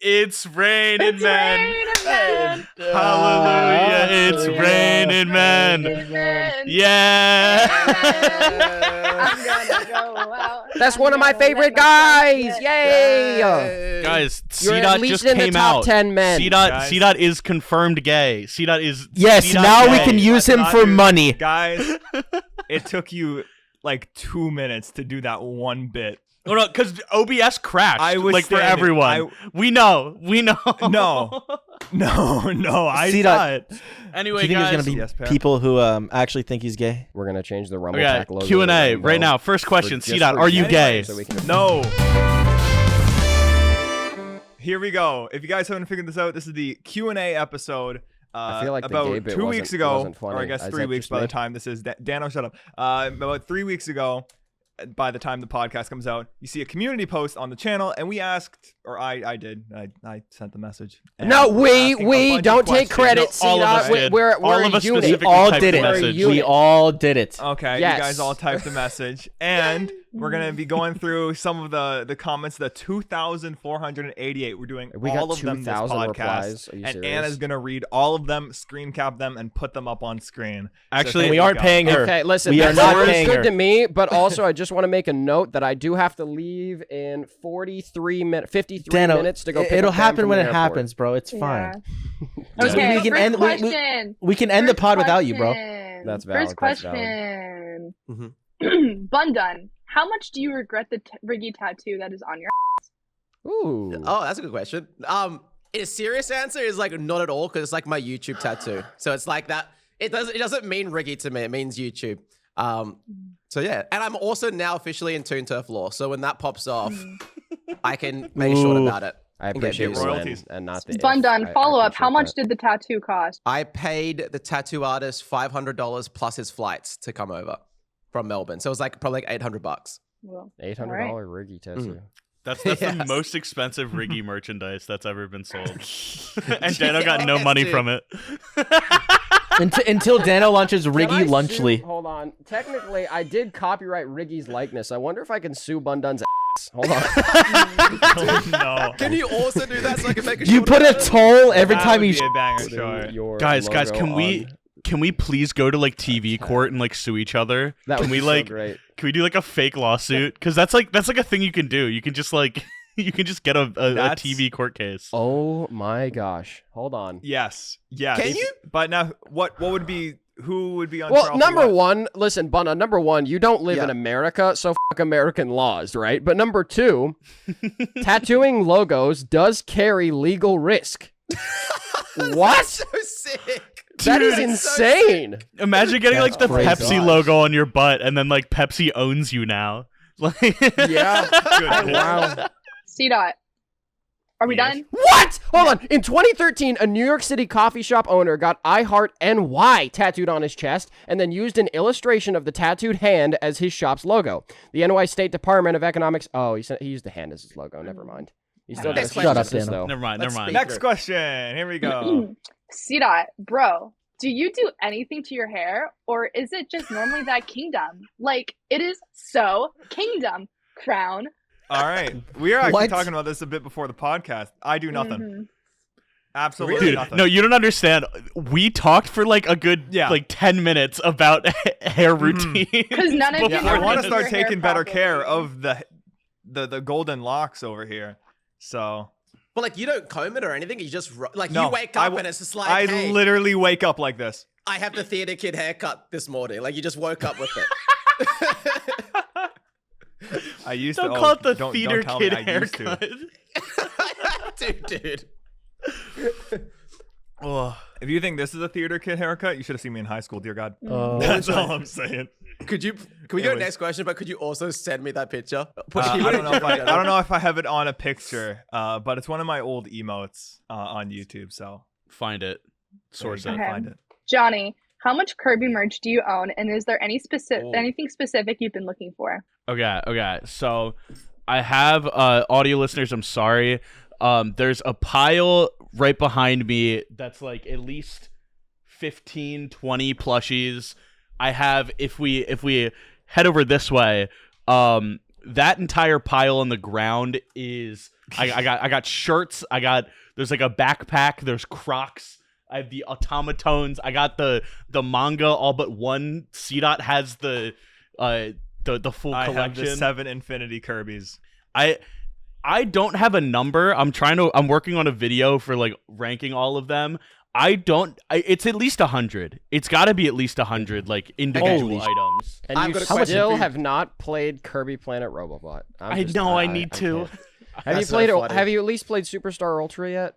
It's raining men. Raining men. Hallelujah. It's raining men. Yeah. I'm gonna go out. That's I'm one of my gonna favorite let my friends guys. get- Yay! Guys, You're at C-Dot least just in the came top out. 10 men. C-Dot is confirmed gay. C-Dot is Yes, C-Dot now we gay. can use him for money. Guys, it took you like 2 minutes to do that one bit. Oh, no, because OBS crashed. I was like for standing. everyone. We know. No, I C-Dot. saw it. Do Anyway, you think guys. there's gonna be Yes, Pam. people who actually think he's gay? We're gonna change the Rumble Okay, Pack logo. Q&A to rainbow right now. First question, for- just C-Dot, for are you gay? so we can- No. Here we go. If you guys haven't figured this out, this is the Q&A episode. I feel like the about gay bit 2 weeks wasn't- ago, wasn't funny. or I guess Is 3 that weeks just by the me? time this is. Dano, shut up. About 3 weeks ago, by the time the podcast comes out, you see a community post on the channel, and we asked, or I did, I sent the message. And No, asking a we bunch of don't take questions. credit. No, all of us C-Dot. did. We're All of a us unit. We specifically all typed did the it. message. Unit. We all did it. Okay, Yes. you guys all typed the message, and we're gonna be going through some of the comments. The 2,488. We're doing We all got of them this 2,000 podcast, replies. Are you and serious? Anna's gonna read all of them, screen cap them, and put them up on screen. Actually, we aren't paying her. Okay, listen. We are that not sounds paying good her. to me, but also I just want to make a note that I do have to leave in 53 Dano, minutes to go. Pick it'll up Pam happen from when the it airport. happens, bro. It's fine. Just- Okay, we can first end. question. We can end the First pod without you, bro. question. That's valid, First that's valid. question. Bundun, how much do you regret the Riggy tattoo that is on your? Ooh. Oh, that's a good question. A serious answer is like not at all because it's like my YouTube tattoo. So it's like that. It doesn't mean Riggy to me. It means YouTube. So yeah, and I'm also now officially in Toon Turf Law. So when that pops off, I can make short Ooh. about it. I and get appreciate views. the when royalties. and not the if. Bundun, I follow up. How appreciate much that. did the tattoo cost? I paid the tattoo artist $500 plus his flights to come over from Melbourne. So it was like probably like $800. Well, $800 Riggy tattoo. That's the Yes. most expensive Riggy merchandise that's ever been sold. And Dano got no Yes, money dude. from it. Until Dano launches Can I Riggy sue- Lunchly. Hold on. Technically, I did copyright Riggy's likeness. I wonder if I can sue Bundun's ass. Hold on. Oh, no. Can you also do that so I can make a You short put a about it? toll every That time would you. be a banger Putting short. your Guys, logo can we on. can we please go to like TV court and like sue each other? That Can would we be so like great. can we do like a fake lawsuit? Because that's like a thing you can do. You can just like you can just get a That's- TV court case. Oh my gosh. Hold on. Yes. Yes. Can you? But now, what would be? Who would be on? Well, trial for number what? one, listen, Bunda, number one, you don't live Yeah. in America, so fuck American laws, right? But number two, tattooing logos does carry legal risk. What? So sick. That is Dude, insane. Imagine getting like the That's Pepsi crazy. logo on your butt, and then like Pepsi owns you now. Like, Yeah. Goodness. Wow. C-Dot. Are we Yes. done? What? Hold on. In 2013, a New York City coffee shop owner got I Heart NY tattooed on his chest and then used an illustration of the tattooed hand as his shop's logo. The NY State Department of Economics. Oh, he used the hand as his logo. Never mind. He still Next does question. justice, Shut up, though. never mind. Let's Never mind. speak. Next question. Here we go. C-Dot, bro, do you do anything to your hair or is it just normally that kingdom? Like, it is so kingdom. Crown. All right. We are actually What? talking about this a bit before the podcast. I do nothing. Mhm. Absolutely Dude, nothing. no, you don't understand. We talked for like a good Yeah. like 10 minutes about hair routine. Because none of you Yeah, know I how want to to do start your hair taking better properly. care of the golden locks over here. So But like you don't comb it or anything. You just like No, you wake I up w- and it's just like, I hey, literally wake up like this. I have the theater kid haircut this morning. Like you just woke up with it. I used Don't to. call oh, it the don't theater tell kid me I used to. haircut. dude. Oh, If you think this is a theater kid haircut, you should have seen me in high school. Dear God. Oh. That's all I'm saying. Can we go Anyways. next question? But could you also send me that picture? I don't know if I don't know if I have it on a picture, but it's one of my old emotes on YouTube. So find it. Source it. Okay. find it. Johnny, how much Kirby merch do you own, and is there any Oh. anything specific you've been looking for? Okay. So I have audio listeners, I'm sorry. There's a pile right behind me that's like at least 15, 20 plushies. I have if we head over this way, that entire pile on the ground is I got shirts. There's like a backpack. There's Crocs. I have the automatons. I got the manga. All but one. CDOT has the full I collection. have the 7 Infinity Kirby's. I don't have a number. I'm working on a video for like ranking all of them. It's at least 100. It's got to be at least 100 like individual Holy items. And I've you got a question still for you. have not played Kirby Planet Robobot. I know I need to. can't. Have you That's so played? funny. Have you at least played Superstar Ultra yet?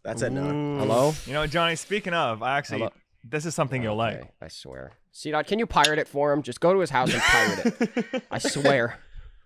That's it. No. Hello. You know, Johnny, speaking of, Hello? this is something you'll like. Okay, I swear. CDOT, can you pirate it for him? Just go to his house and pirate it. I swear.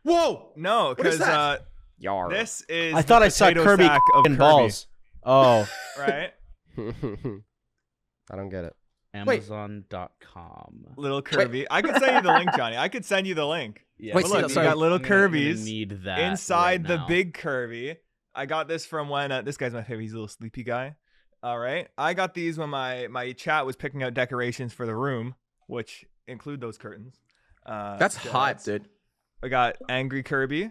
Whoa. No, What is because that? Yar. this is I thought the I saw potato Kirby sack of and Kirby, balls. Oh, right? I don't get it. Amazon.com. Little Kirby. I could send you the link, Johnny. I could send you the link. Yeah. Wait, But look, so- you sorry. got little I'm gonna Kirby's need that inside right the now. big Kirby. I got this from when this guy's my favorite. He's a little sleepy guy. All right, I got these when my chat was picking out decorations for the room, which include those curtains. That's so hype, dude. We got Angry Kirby.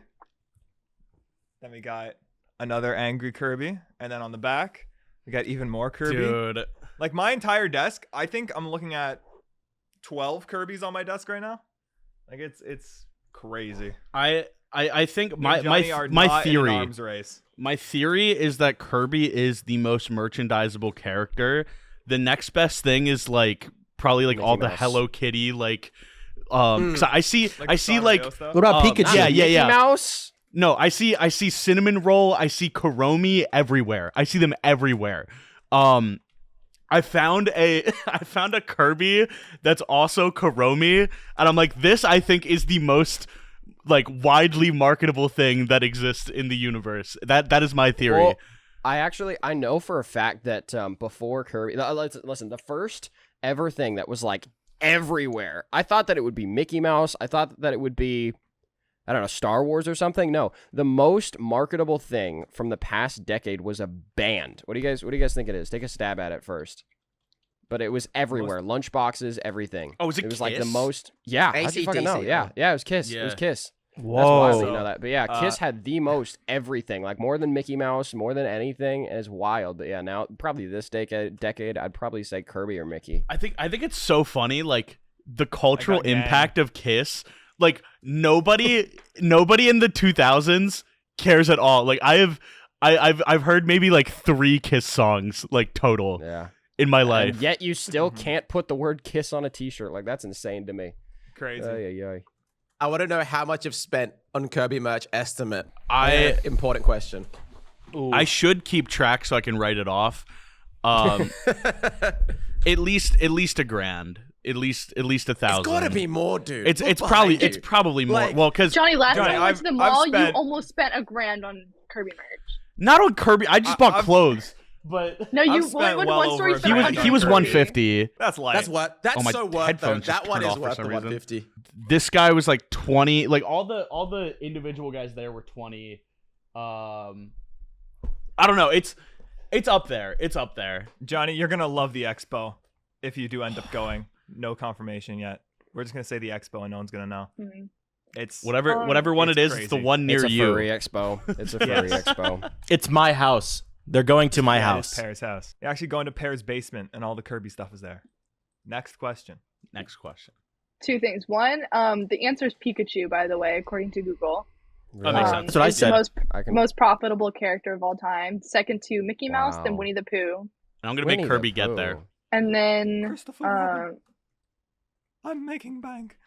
Then we got another Angry Kirby, and then on the back we got even more Kirby. Dude. Like my entire desk, I think I'm looking at 12 Kirbys on my desk right now. Like it's crazy. I think Me and Johnny are my not in an theory arms race. my theory is that Kirby is the most merchandisable character. The next best thing is like probably like Mickey all the Mouse. Hello Kitty like 'cause I see like Sanrio stuff. what about Um, Pikachu? yeah, Mickey yeah. Mouse. no, I see cinnamon roll, I see Kuromi everywhere. I see them everywhere. I found a Kirby that's also Kuromi, and I'm like, this I think is the most like widely marketable thing that exists in the universe. That is my theory. Well, I know for a fact that before Kirby, listen, the first ever thing that was like everywhere. I thought that it would be Mickey Mouse. I thought that it would be, I don't know, Star Wars or something. No, the most marketable thing from the past decade was a band. What do you guys think it is? Take a stab at it first. But it was everywhere. Lunchboxes, everything. Oh, was it was like the Kiss? most. Yeah, how'd you fucking know? AC/DC, Yeah, yeah, it was Kiss. It was Yeah. Kiss. Whoa. That's wild that you So, know that. But yeah, Kiss had the most everything, like more than Mickey Mouse, more than anything. And it's wild. But yeah, now probably this decade, I'd probably say Kirby or Mickey. I think it's so funny, like the cultural I got Yang. impact of Kiss. Like nobody in the 2000s cares at all. Like I've heard maybe like 3 Kiss songs like total Yeah. in my And life. yet you still can't put the word Kiss on a T-shirt. Like that's insane to me. Crazy. Yeah. I want to know how much you've spent on Kirby merch estimate. I Important question. I should keep track so I can write it off. At least $1,000. At least 1,000. It's got to be more, dude. It's Look probably behind you. more. Like- Well, because Johnny, last Johnny, time I went to the I've mall, you spent- almost spent $1,000 on Kirby merch. not on Kirby. I just bought I've- clothes. But No, you I've spent went to well one store. You over spent $100 he was Kirby. 150. That's light. That's what. That's Oh, my so worth though. headphones just That one turned is off for worth some the reason. 150. This guy was like 20. Like all the individual guys there were 20. I don't know. It's up there. It's up there. Johnny, you're gonna love the expo if you do end up going. No confirmation yet. We're just gonna say the expo, and no one's gonna know. Mhm. It's Whatever one It's it is, it's the crazy. one near it's a you. furry expo. It's a furry Yes. expo. It's my house. They're going to my Yeah, it's house. Pear's house. You're actually going to Pear's basement, and all the Kirby stuff is there. Next question. Next question. 2 things. One, the answer is Pikachu, by the way, according to Google. That makes sense. That's what I it's said. The most profitable character of all time. Second to Mickey Mouse, then Wow. Winnie the Pooh. And I'm gonna Winnie make the Kirby get Pooh. there. And then, Christopher Robin. I'm making bank.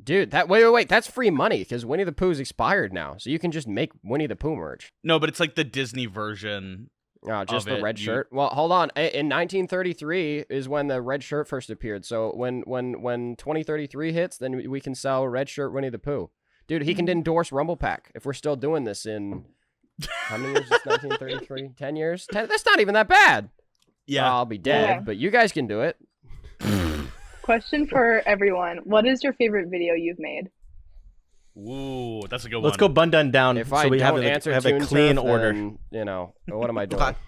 Dude, wait. That's free money because Winnie the Pooh's expired now, so you can just make Winnie the Pooh merch. No, but it's like the Disney version. Oh, just Of the it, red you- shirt. Well, hold on. In 1933 is when the red shirt first appeared. So when 2033 hits, then we can sell red shirt Winnie the Pooh. Dude, he can endorse Rumble Pack if we're still doing this in how many years? Is 1933? 10 years? That's not even that bad. Yeah. I'll be dead, Yeah. but you guys can do it. question for everyone. What is your favorite video you've made? Ooh, that's a good one. Let's go bundun down If so I we don't have, answer have a Toon clean Turf, order. then, what am I doing? Okay.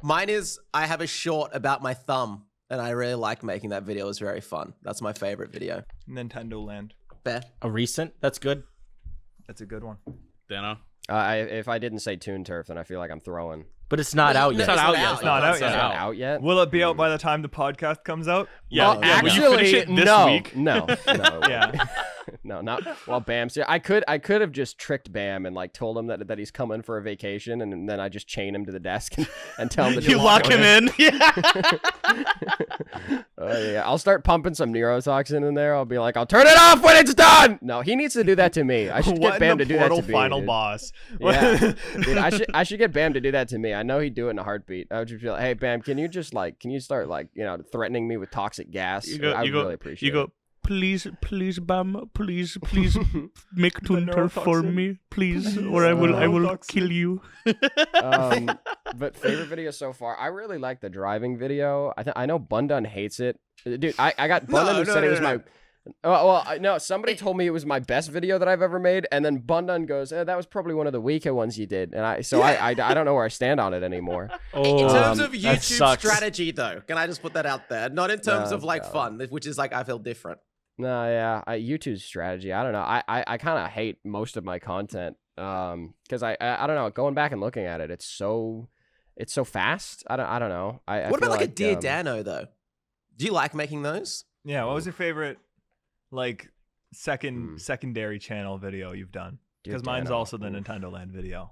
Mine is I have a short about my thumb, and I really like making that video. It was very fun. That's my favorite video. Nintendo Land. Bear. A recent? That's good. That's a good one. Dano. If I didn't say Toon Turf, then I feel like I'm throwing. But it's not out No, yet. It's not out yet. It's not out It's yet. not out yet. Will it be out by the time the podcast comes out? Yeah, Well, yeah, will you finish it this no, week? no, no, it won't. Yeah. No, not while Bam's here. I could have just tricked Bam and like told him that he's coming for a vacation, and then I just chain him to the desk and tell him to You just lock go him in. Yeah. Yeah, I'll start pumping some neurotoxin in there. I'll be like, I'll turn it off when it's done. No, he needs to do that to me. I should What get Bam in to the do that Portal to me. final dude. boss? Yeah, dude, I should get Bam to do that to me. I know he'd do it in a heartbeat. I would just be like, hey Bam, can you start like threatening me with toxic gas? I really appreciate You go. it. Please, Bam. Please make Toon Turf for neurotoxin. me, please, or I will Neurotoxin. kill you. But favorite video so far, I really like the driving video. I know Bundun hates it, dude. I got Bundun who said it was my. No, somebody told me it was my best video that I've ever made, and then Bundun goes, that was probably one of the weaker ones you did, and I don't know where I stand on it anymore. In terms of that YouTube sucks. strategy, though, can I just put that out there? Not in terms No, of like no. fun, which is like I feel different. No, yeah, YouTube's strategy. I don't know. I kind of hate most of my content, because I don't know. Going back and looking at it, it's so fast. I don't know. I What feel about like a Dear um, Dano though? Do you like making those? Yeah. What was your favorite, like, secondary channel video you've done? Dear Because mine's Dano, also the oof. Nintendo Land video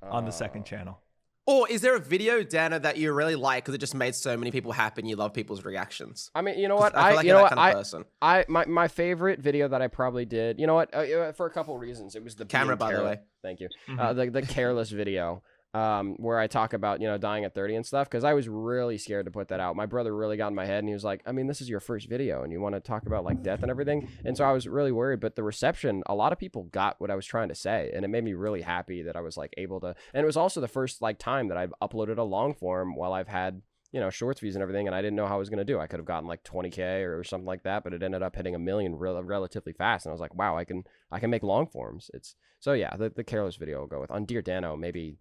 on the second channel. Or is there a video, Dano, that you really like because it just made so many people happy and you love people's reactions? I mean, you know 'Cause what? I feel like you you're know that what? kind of person. My favorite video that I probably did. You know what? For a couple reasons, it was the Camera, being by the careless- way. Thank you. Mhm. The careless video. Where I talk about dying at 30 and stuff, because I was really scared to put that out. My brother really got in my head, and he was like, I mean, this is your first video and you want to talk about like death and everything, and so I was really worried. But the reception, a lot of people got what I was trying to say, and it made me really happy that I was like able to. And it was also the first like time that I've uploaded a long form while I've had shorts views and everything, and I didn't know how I was going to do. I could have gotten like 20K or something like that, but it ended up hitting 1 million relatively fast, and I was like, wow, I can make long forms. It's so yeah, the careless video will go with. On Dear Dano, maybe,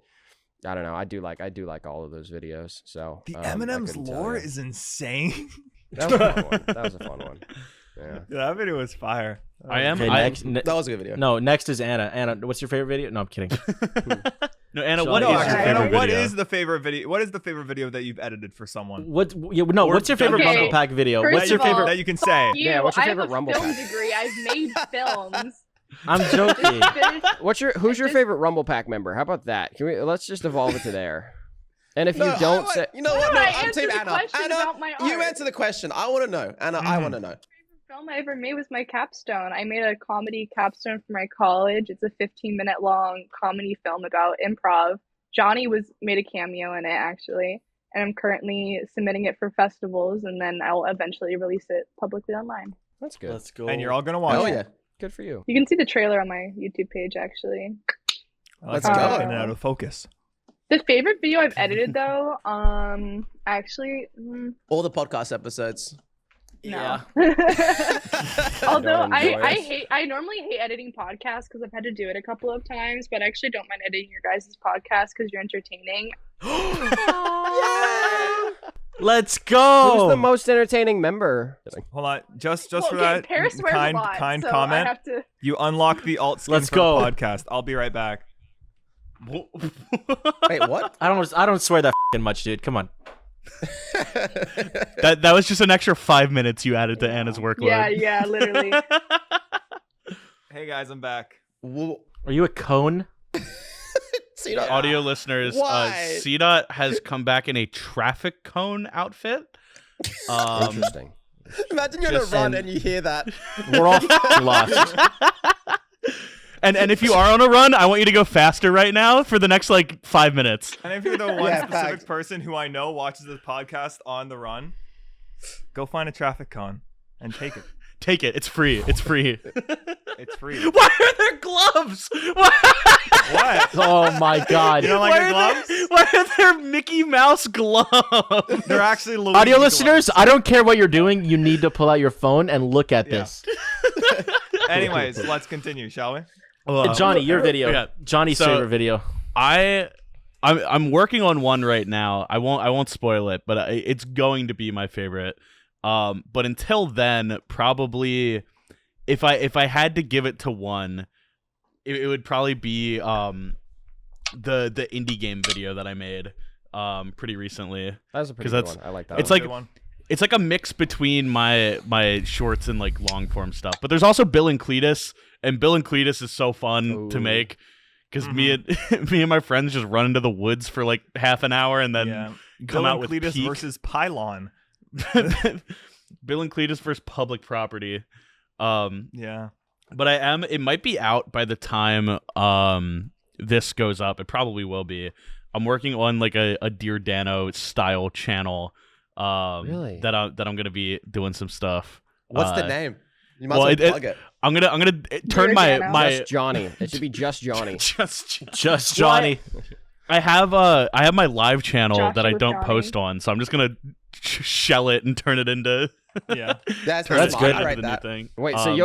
I don't know. I do like all of those videos. So The I Eminem's couldn't tell lore you. is insane. That was a fun one. That was a fun one. Yeah. That video was fire. I am. Okay, I, next. That was a good video. No, next is Anna. Anna, what's your favorite video? No, I'm kidding. no, Anna. So- What is No, your actually, favorite What video? is the favorite video? What is the favorite video that you've edited for someone? What's your favorite Okay, Rumble Pack video? first What's your of all- favorite? that you can say? Yeah, what's your I favorite have a Rumble film Pack? degree. I've made films. I'm joking. Who's your just- favorite Rumble Pack member? How about that? Let's just evolve it to there. And if you No, don't I say, you know Why what? don't No, I I'm answer Team the Anna. question Anna, about my you art? answer the question. I want to know. Anna, I want to know. Film I ever made was my capstone. I made a comedy capstone for my college. It's a 15-minute long comedy film about improv. Johnny made a cameo in it actually, and I'm currently submitting it for festivals, and then I'll eventually release it publicly online. that's good. Let's go. And you're all gonna watch. Oh it. yeah. Good for you. You can see the trailer on my YouTube page actually. Let's go. Getting it out of focus. The favorite video I've edited though, actually, All the podcast episodes. no. I Although don't enjoy it. I normally hate editing podcasts because I've had to do it a couple of times, but I actually don't mind editing your guys' podcast because you're entertaining. Let's go. Who's the most entertaining member? Hold on, just Well, for okay, that Paris swears kind a lot, kind so comment. I have to. You unlock the alt skin Let's for go. the podcast. I'll be right back. Wait, what? I don't swear that much, dude. Come on. That was just an extra 5 minutes you added to Anna's workload. Yeah, literally. Hey guys, I'm back. Are you a cone? See, no, Audio listeners, Why? CDOT has come back in a traffic cone outfit. Interesting. Imagine you're on a Just- run and you hear that. We're all lost. And if you are on a run, I want you to go faster right now for the next 5 minutes. And if you're the one Yeah, specific facts. person who I know watches this podcast on the run, go find a traffic cone and take it. Take it. It's free. It's free. It's free. Why are there gloves? Why, What? Oh my god. You don't like why the are gloves? why are there Mickey Mouse gloves? They're actually Luigi Audio gloves. listeners, I don't care what you're doing. You need to pull out your phone and look at Yeah. this. Anyways, let's continue, shall we? Johnny, your video. okay. Johnny's So- favorite video. I'm working on one right now. I won't spoil it, but it's going to be my favorite. But until then, probably if I had to give it to one, it would probably be the indie game video that I made pretty recently. That's a pretty 'Cause good that's- one. I like that. it's one. like- It's like a mix between my shorts and like long form stuff. But there's also Bill and Cletus, and Bill and Cletus is so fun to Ooh. make because me and my friends just run into the woods for like half an hour and then come Bill out and with Cletus Peak. versus Pylon. Bill and Cletus versus Public Property. Yeah. But it might be out by the time this goes up. It probably will be. I'm working on like a Dear Dano style channel. Really? That I'm gonna be doing some stuff. What's the name? You might well, as well it- plug it. I'm gonna turn Dear my Dano. my Just Johnny. It should be just Johnny. Just Johnny. I have my live channel Joshua that I don't Johnny. post on, so I'm just gonna shell it and turn it into Yeah. That's turn That's it good. into Right, the that. new thing. Wait, so Um,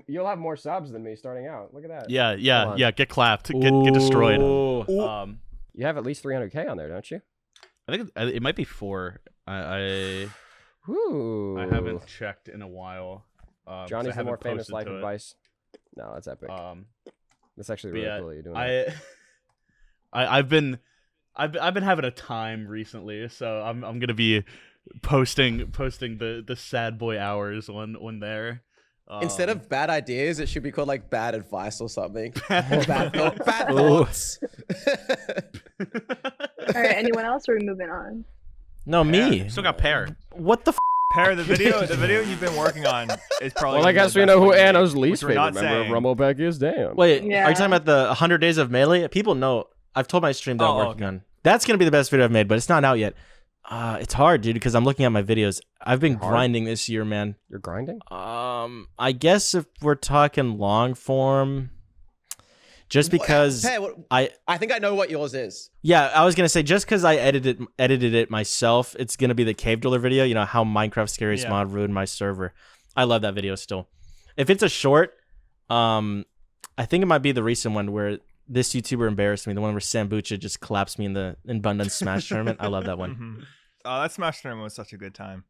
you'll have more subs than me starting out. Look at that. yeah Come on. get clapped, get destroyed. Ooh. You have at least 300K on there, don't you? I think it might be 4. I Ooh. haven't checked in a while. 'Cause I Johnny's the haven't more famous posted life to it. advice. No, that's epic. That's actually but really yeah, cool that you're doing that. I've been having a time recently, so I'm gonna be posting the sad boy hours on there. Instead of bad ideas, it should be called like bad advice or something. Bad Bad Ooh. thoughts. All right, anyone else? Or are we moving on? No, me. still got Pear. What the f? Pear, the video you've been working on is probably. Well, I one of guess the we best know who we made, Anna's which least we're favorite not member of saying. Rumbleback is. Damn. Wait, are Yeah. you talking about the 100 Days of Melee? People know. I've told my stream that I'm Oh, working on. That's gonna be the best video I've made, but it's not out yet. It's hard, dude, because I'm looking at my videos. I've been Hard? grinding this year, man. You're grinding? I guess if we're talking long form, just because Hey, I think I know what yours is. yeah, I was gonna say just because I edited it myself, it's gonna be the Cave Dweller video. You know how Minecraft Scariest Yeah. Mod ruined my server. I love that video still. If it's a short, I think it might be the recent one where this YouTuber embarrassed me. The one where Sambucha just collapsed me in Bundun Smash tournament. I love that one. Mhm. Oh, that Smash tournament was such a good time.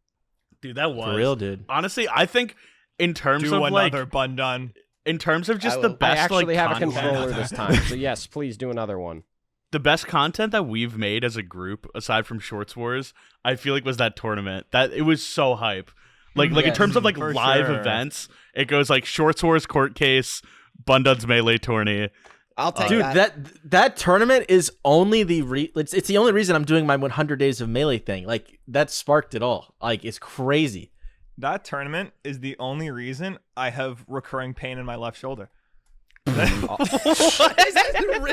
Dude, that was For real, dude. Honestly, I think in terms Do of like another bun done. in terms of just I the will. best I actually like have a content, controller this time. So yes, please do another one. the best content that we've made as a group, aside from Shorts Wars, I feel like was that tournament. That it was so hype. Like in Yes, terms of like for live sure. events, it goes like Shorts Wars court case, Bundun's melee tourney. I'll take Dude, that. that tournament is only it's the only reason I'm doing my 100 Days of Melee thing. Like that sparked it all. Like it's crazy. That tournament is the only reason I have recurring pain in my left shoulder. Is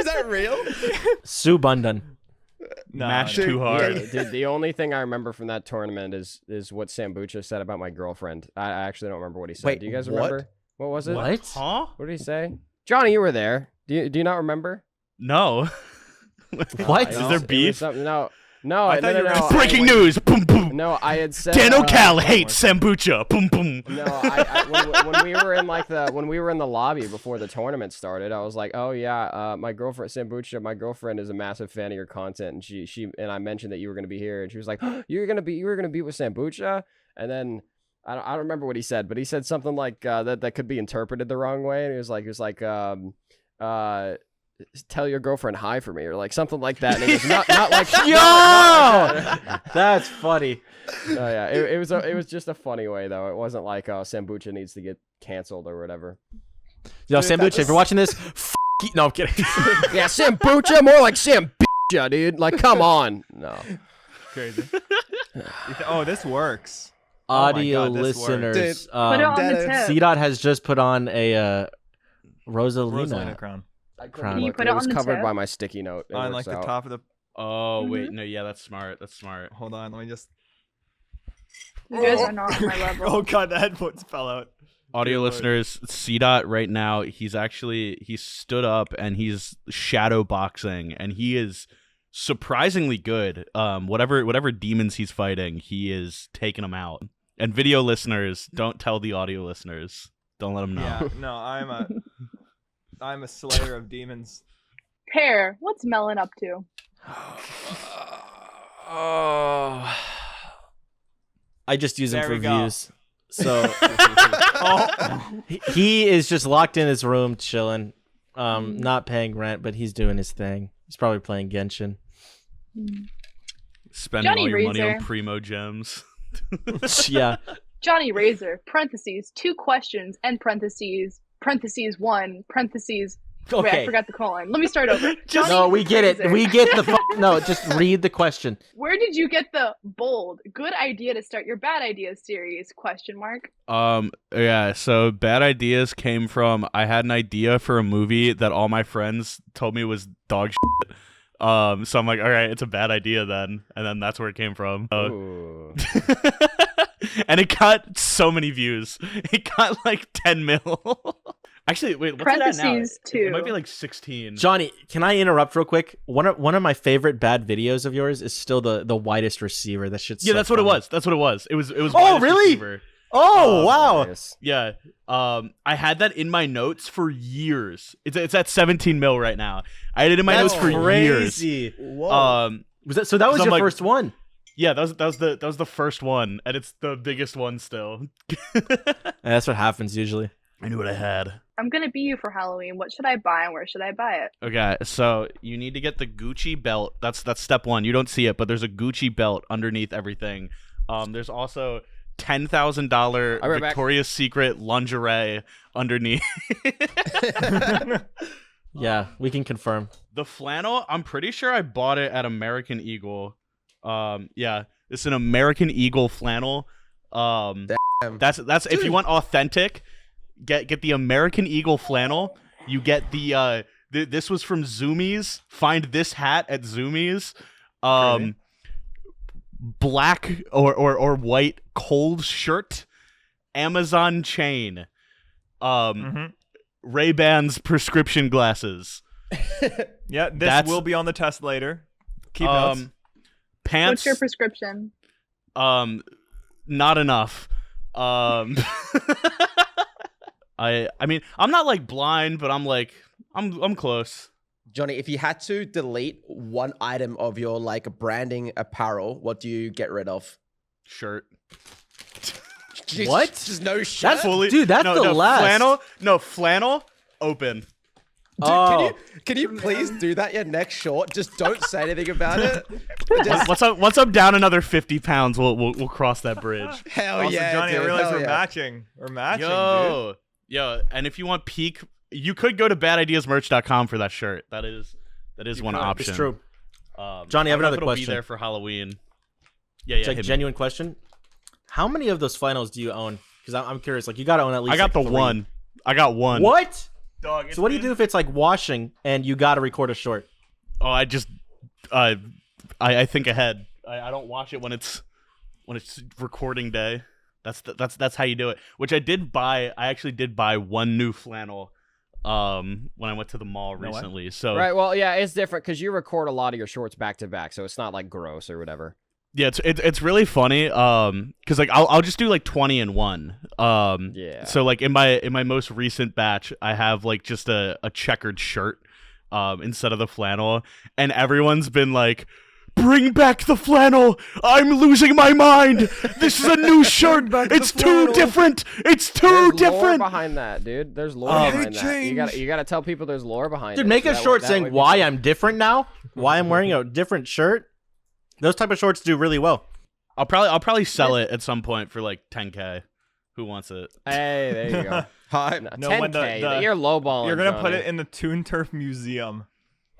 that real? Sue Bundun. Nah, Mash dude. too hard. Dude, the only thing I remember from that tournament is what Sambucha said about my girlfriend. I actually don't remember what he said. Wait, do you guys what? remember? What was it? What? Huh? What did he say? Johnny, you were there. Do you not remember? No. What? Is It there was beef? something- No, I no, thought you were gonna say- Breaking news! Boom boom. No, I had said. Dan O'Cal hates Sambucha. Boom boom. No, when we were in when we were in the lobby before the tournament started, I was like, oh yeah, my girlfriend Sambucha, my girlfriend is a massive fan of your content, and she and I mentioned that you were gonna be here, and she was like, you were gonna be with Sambucha, and then I don't remember what he said, but he said something like that could be interpreted the wrong way, and he was like tell your girlfriend hi for me, or like something like that, and it was not like Yo! That's funny. Oh yeah, it was just a funny way though. It wasn't like Sambucha needs to get canceled or whatever. Yo, Dude, Sambucha, that if was- you're watching this, no, I'm kidding. Yeah, Sambucha, more like Sambucha, dude. Like, come on. No. Crazy. Oh, this works. Oh my Audio God, this works. listeners, Dude, Put it on the Dennis. tip. CDOT has just put on a Rosalina Rosalina. crown. Crown. Can you Look, put it it was on the covered tip? by my sticky note. It On works like the out. top of the. Oh wait, no, yeah, that's smart. That's smart. Hold on, let me just. You guys are not on my level. Oh God, the headphones fell out. Audio Good lord. listeners, CDOT right now, he stood up and he's shadow boxing and he is surprisingly good. Whatever demons he's fighting, he is taking them out. And video listeners, don't tell the audio listeners. Don't let them know. Yeah, no, I'm a slayer of demons. Pear, what's Melon up to? Oh. I just use them There for we go. views. So He is just locked in his room, chilling, not paying rent, but he's doing his thing. He's probably playing Genshin. Spending Johnny all your money on Razor. primo gems. Yeah. Johnny Razor, parentheses, 2 questions, end parentheses, parentheses 1, parentheses. Wait, I Okay. forgot the colon. Let me start over. Johnny No, we get it. Razor, We get the. No, just read the question. Where did you get the bold, good idea to start your bad ideas series? Question mark. Yeah, so bad ideas came from I had an idea for a movie that all my friends told me was dog shit. So I'm like, all right, it's a bad idea then, and then that's where it came from. Ooh. And it got so many views. It got like 10 mil. Actually, wait, what's it at now? Parentheses, It might 2. be like 16. Johnny, can I interrupt real quick? One of my favorite bad videos of yours is still the widest receiver. That shit's Yeah, so that's what it funny. was. That's what it was. It was. Oh, widest really? receiver. Oh, wow. Nice. Yeah. I had that in my notes for years. It's at 17 mil right now. I had it in my That's notes for years. crazy. Whoa. Was that so? That was So I'm your like- first one. Yeah, that was the first one, and it's the biggest one still. Yeah, that's what happens usually. I knew what I had. I'm gonna be you for Halloween. What should I buy and where should I buy it? Okay, so you need to get the Gucci belt. That's step 1. You don't see it, but there's a Gucci belt underneath everything. There's also $10,000 I'll be right back. Victoria's Secret lingerie underneath. Yeah, we can confirm. The flannel, I'm pretty sure I bought it at American Eagle. Yeah, it's an American Eagle flannel. That's if you want authentic, get the American Eagle flannel. You get the this was from Zoomies. Find this hat at Zoomies. Crazy. Black or white cold shirt, Amazon chain. Mhm. Ray-Ban's prescription glasses. Yeah, this That's- will be on the test later. Keep notes. Pants. What's your prescription? Not enough. I mean, I'm not like blind, but I'm like I'm close. Johnny, if you had to delete one item of your like branding apparel, what do you get rid of? Shirt. What? Just no shirt. That's dude. That's no, the no, last. flannel. No flannel. Open. Dude, Oh. can you please do that your next short? Just don't say anything about it. Just, Once I'm down another 50 pounds, we'll cross that bridge. hell Also, yeah, Johnny, dude, I realize hell we're yeah. matching. We're matching, dude. Yo, and if you want peak, you could go to badideasmerch.com for that shirt. That is one could. option. It's true. Johnny, I have don't know another if it'll question. Be there for Halloween. Yeah, It's like hit me. genuine question. How many of those flannels do you own? Because I'm curious. Like you got to own at least. I got like the 3. one. I got one. What? Dog, it's So what do you been- do if it's like washing and you got to record a short? Oh, I just, I think ahead. I don't watch it when it's recording day. That's how you do it. Which I did buy. I actually did buy one new flannel, when I went to the mall No way. recently. So Right. Well, yeah, it's different because you record a lot of your shorts back to back, so it's not like gross or whatever. yeah, it's really funny. Because like I'll just do like 20 in one. Yeah. So like in my most recent batch, I have like just a checkered shirt, instead of the flannel, and everyone's been like, "Bring back the flannel! I'm losing my mind. This is a new shirt. It's too different. It's too There's lore different." behind that, dude. There's lore Oh, behind that. change. You gotta tell people there's lore behind it. Dude, make so a that short way saying people- why I'm different now. Why I'm wearing a different shirt. Those type of shorts do really well. I'll probably sell it at some point for like 10K. Who wants it? Hey, there you go. Hi. No, No, 10K. when the- You're lowballing. You're gonna put Johnny. it in the Toon Turf Museum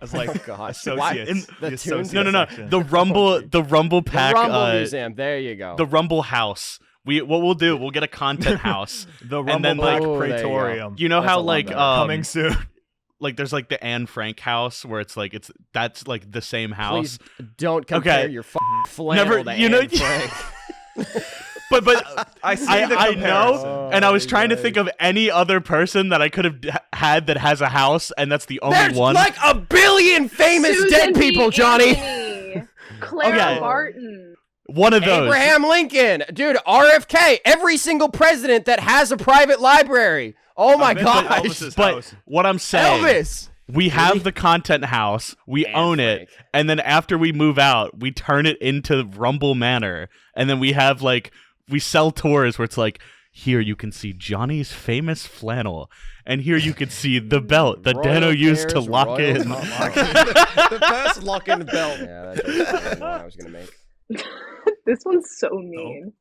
as like Oh, gosh. associates. In the the Toon- associate No. section. The Rumble the pack. Rumble Museum. There you go. The Rumble house. What we'll do? We'll get a content house. The and Rumble then, like- Pack Oh, there you go. Praetorium. You know That's how a lot like better. Coming soon. like there's like the Anne Frank house where it's like that's like the same house. Please don't compare Okay. your flannel Never- to you know- Anne Frank. But I see I the know, comparison. and I was Oh, trying to guys. think of any other person that I could have had that has a house, and that's the only There's one. like a billion famous Susan dead B. people, Johnny. Anthony, Clara Okay. Barton. One of those. Abraham Lincoln, dude, RFK, every single president that has a private library. Oh my I've been to gosh. Elvis's But house. what I'm saying, Elvis. we have the content house, we Anne own Frank. it, and then after we move out, we turn it into Rumble Manor, and then we have like we sell tours where it's like, Here you can see Johnny's famous flannel, and here you can see the belt that Royal Dano used to Bears, lock Royal in. Hot The first lock-in belt. Yeah, that's the one I was gonna make. This one's so mean.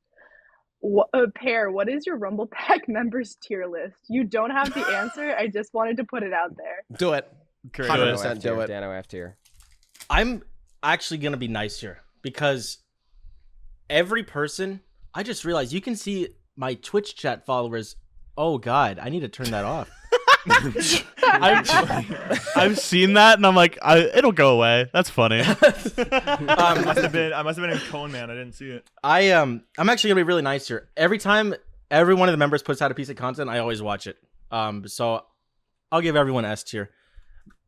Pear, what is your Rumble Pack members tier list? You don't have the answer. I just wanted to put it out there. Do it. Great. 100% do it. Dano F tier. I'm actually gonna be nice here because every person, I just realized you can see my Twitch chat followers. Oh God, I need to turn that off. I've seen that, and I'm like, it'll go away. That's funny. I must have been in Cone Man. I didn't see it. I'm actually gonna be really nice here. Every time every one of the members puts out a piece of content, I always watch it. So I'll give everyone S tier.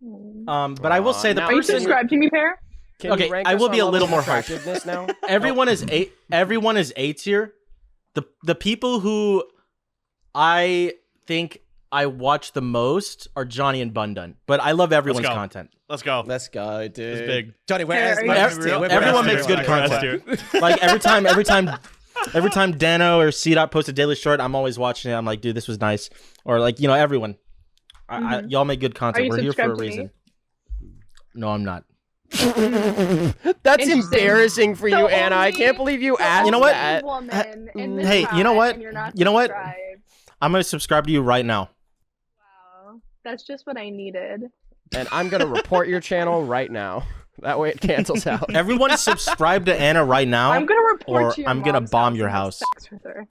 But I will say the Now Are you person. subscribed to me, Pear? Can Okay, you rank I us will on be a little levels more of harsh. attractiveness now. Everyone is A. Everyone is A tier. The people who I think I watch the most are Johnny and Bundun, but I love everyone's go. content. Let's go. Let's go, dude. It's big. Johnny, Pear, where's are my you- S tier? We're Everyone S makes tier. good We're S content. tier. Like every time Dano or C-Dot posts a daily short, I'm always watching it. I'm like, dude, this was nice. Or like, everyone. Y'all make good Are content. you We're here for a subscribed to me? reason. No, I'm not. That's Interesting. embarrassing for you, The Anna. I only- can't believe you the asked You know what? that. Woman in the Hey, you know chat, what? and you're not You know what? subscribed. I'm gonna subscribe to you right now. Wow, that's just what I needed. And I'm gonna report your channel right now. That way it cancels out. Everyone subscribe to Anna right now. I'm gonna report or to your I'm gonna mom's bomb house your and have house. sex with her.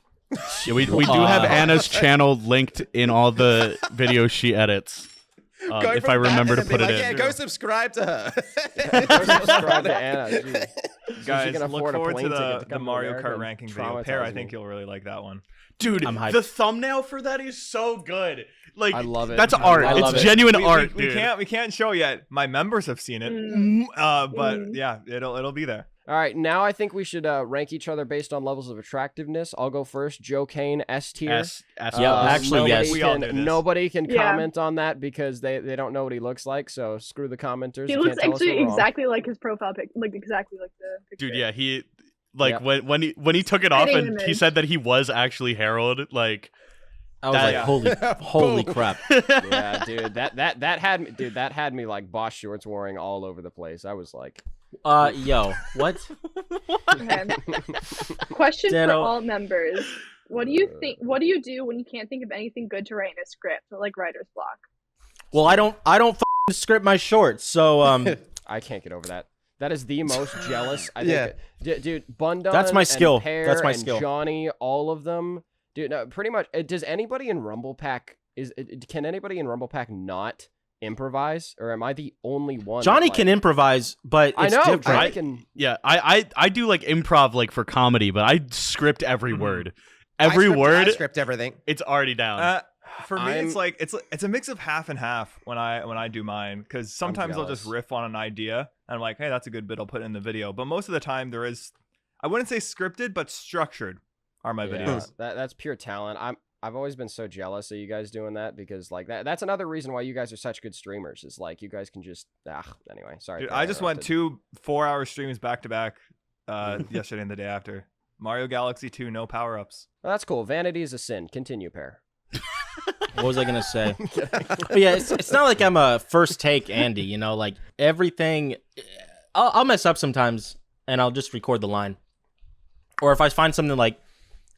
Yeah, we do have Anna's channel linked in all the videos she edits. Go If from I that remember to and be put it like, in. Yeah, go subscribe to her. Go subscribe to Anna. Jeez. So Guys, she can look afford a forward plane to ticket the come to Mario America Kart and ranking video. traumatize Pear, I me. think you'll really like that one. Dude, I'm hyped. the thumbnail for that is so good. Like, I love it. That's I art. love It's it. genuine We- art, we dude. can't show yet. My members have seen it. But yeah, it'll be there. All right, now I think we should rank each other based on levels of attractiveness. I'll go first. Joe Kane, S tier. S. Yeah, actually, nobody yes. We all can- knew this. Nobody can Yeah. comment on that because they don't know what he looks like. So screw the commenters. He You looks can't tell us actually we're wrong. exactly like his profile pic, like exactly like the picture. Dude, yeah, he like Yeah. when he took it off Fitting and he image. said that he was actually Harold, like I was That- like, holy crap. Yeah, dude, that had me like boss shorts wearing all over the place. I was like, Yo, what? Okay. Question for Dano- all members: What do you think? What do you do when you can't think of anything good to write in a script, like writer's block? Well, I don't f***ing script my shorts, so I can't get over that. That is the most jealous. I Yeah. think, dude, Bundun. That's my and skill. Pear That's my and skill. Johnny, all of them, dude. No, pretty much. Does anybody in Rumble Pack can anybody in Rumble Pack not improvise, or am I the only one? Johnny that, can like, improvise, but I it's know. different. Johnny can. yeah, I do like improv like for comedy, but I script every word. Every I word, script everything. it's already down. For me, I'm- it's like it's a mix of half and half when I do mine, because sometimes I'll just jealous. riff on an idea and I'm like, hey, that's a good bit, I'll put it in the video. But most of the time there is, I wouldn't say scripted, but structured are my Yeah, videos. that's pure talent. I've always been so jealous of you guys doing that because like that's another reason why you guys are such good streamers. Is like you guys can just anyway. Sorry. Dude, Pear, I just went interrupted. 2 4-hour streams back to back yesterday and the day after. Mario Galaxy 2, no power ups. Well, that's cool. Vanity is a sin. Continue, Pear. What was I gonna say? But yeah, it's not like I'm a first take Andy. You know, like everything. I'll mess up sometimes, and I'll just record the line. Or if I find something like,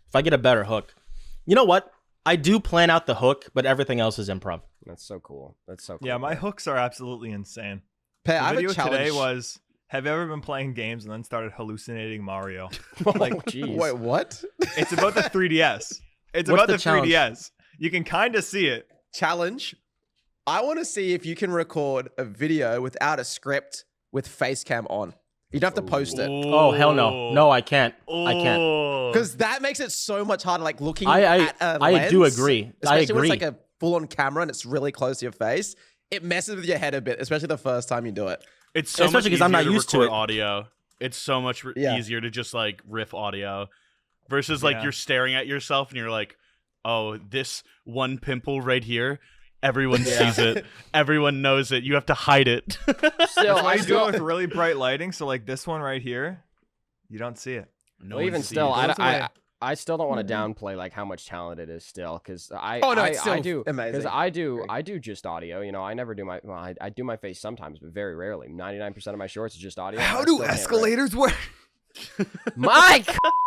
if I get a better hook, you know what? I do plan out the hook, but everything else is improv. That's so cool. That's so cool. Yeah, my Pear. hooks are absolutely insane. Pear, I The have video a challenge. today was, have you ever been playing games and then started hallucinating Mario? Like, jeez. Wait, what? It's about the 3DS. What's It's about the the challenge? 3DS. You can kind of see it. Challenge. I want to see if you can record a video without a script with face cam on. You don't have to post it. Oh hell no, no, I can't. I can't. Oh. Because that makes it so much harder, like looking I at a I do lens, agree. I Especially when agree. it's like a full-on camera and it's really close to your face. It messes with your head a bit, especially the first time you do it. It's so Especially much 'cause I'm not easier used to record it. audio. It's so much Yeah. easier to just like riff audio versus like Yeah. you're staring at yourself and you're like, oh, this one pimple right here. Everyone sees it. Everyone knows it. You have to hide it. Still, That's why I you do still, it with really bright lighting. So like this one right here, you don't see it. No well, one even sees still, it. Goes away. I still don't want to downplay like how much talent it is still, because I Oh, no, I, it's I still do amazing. because I do just audio. You know, I never do I do my face sometimes, but very rarely. 99% of my shorts is just audio. How I do still can't rap. escalators work? My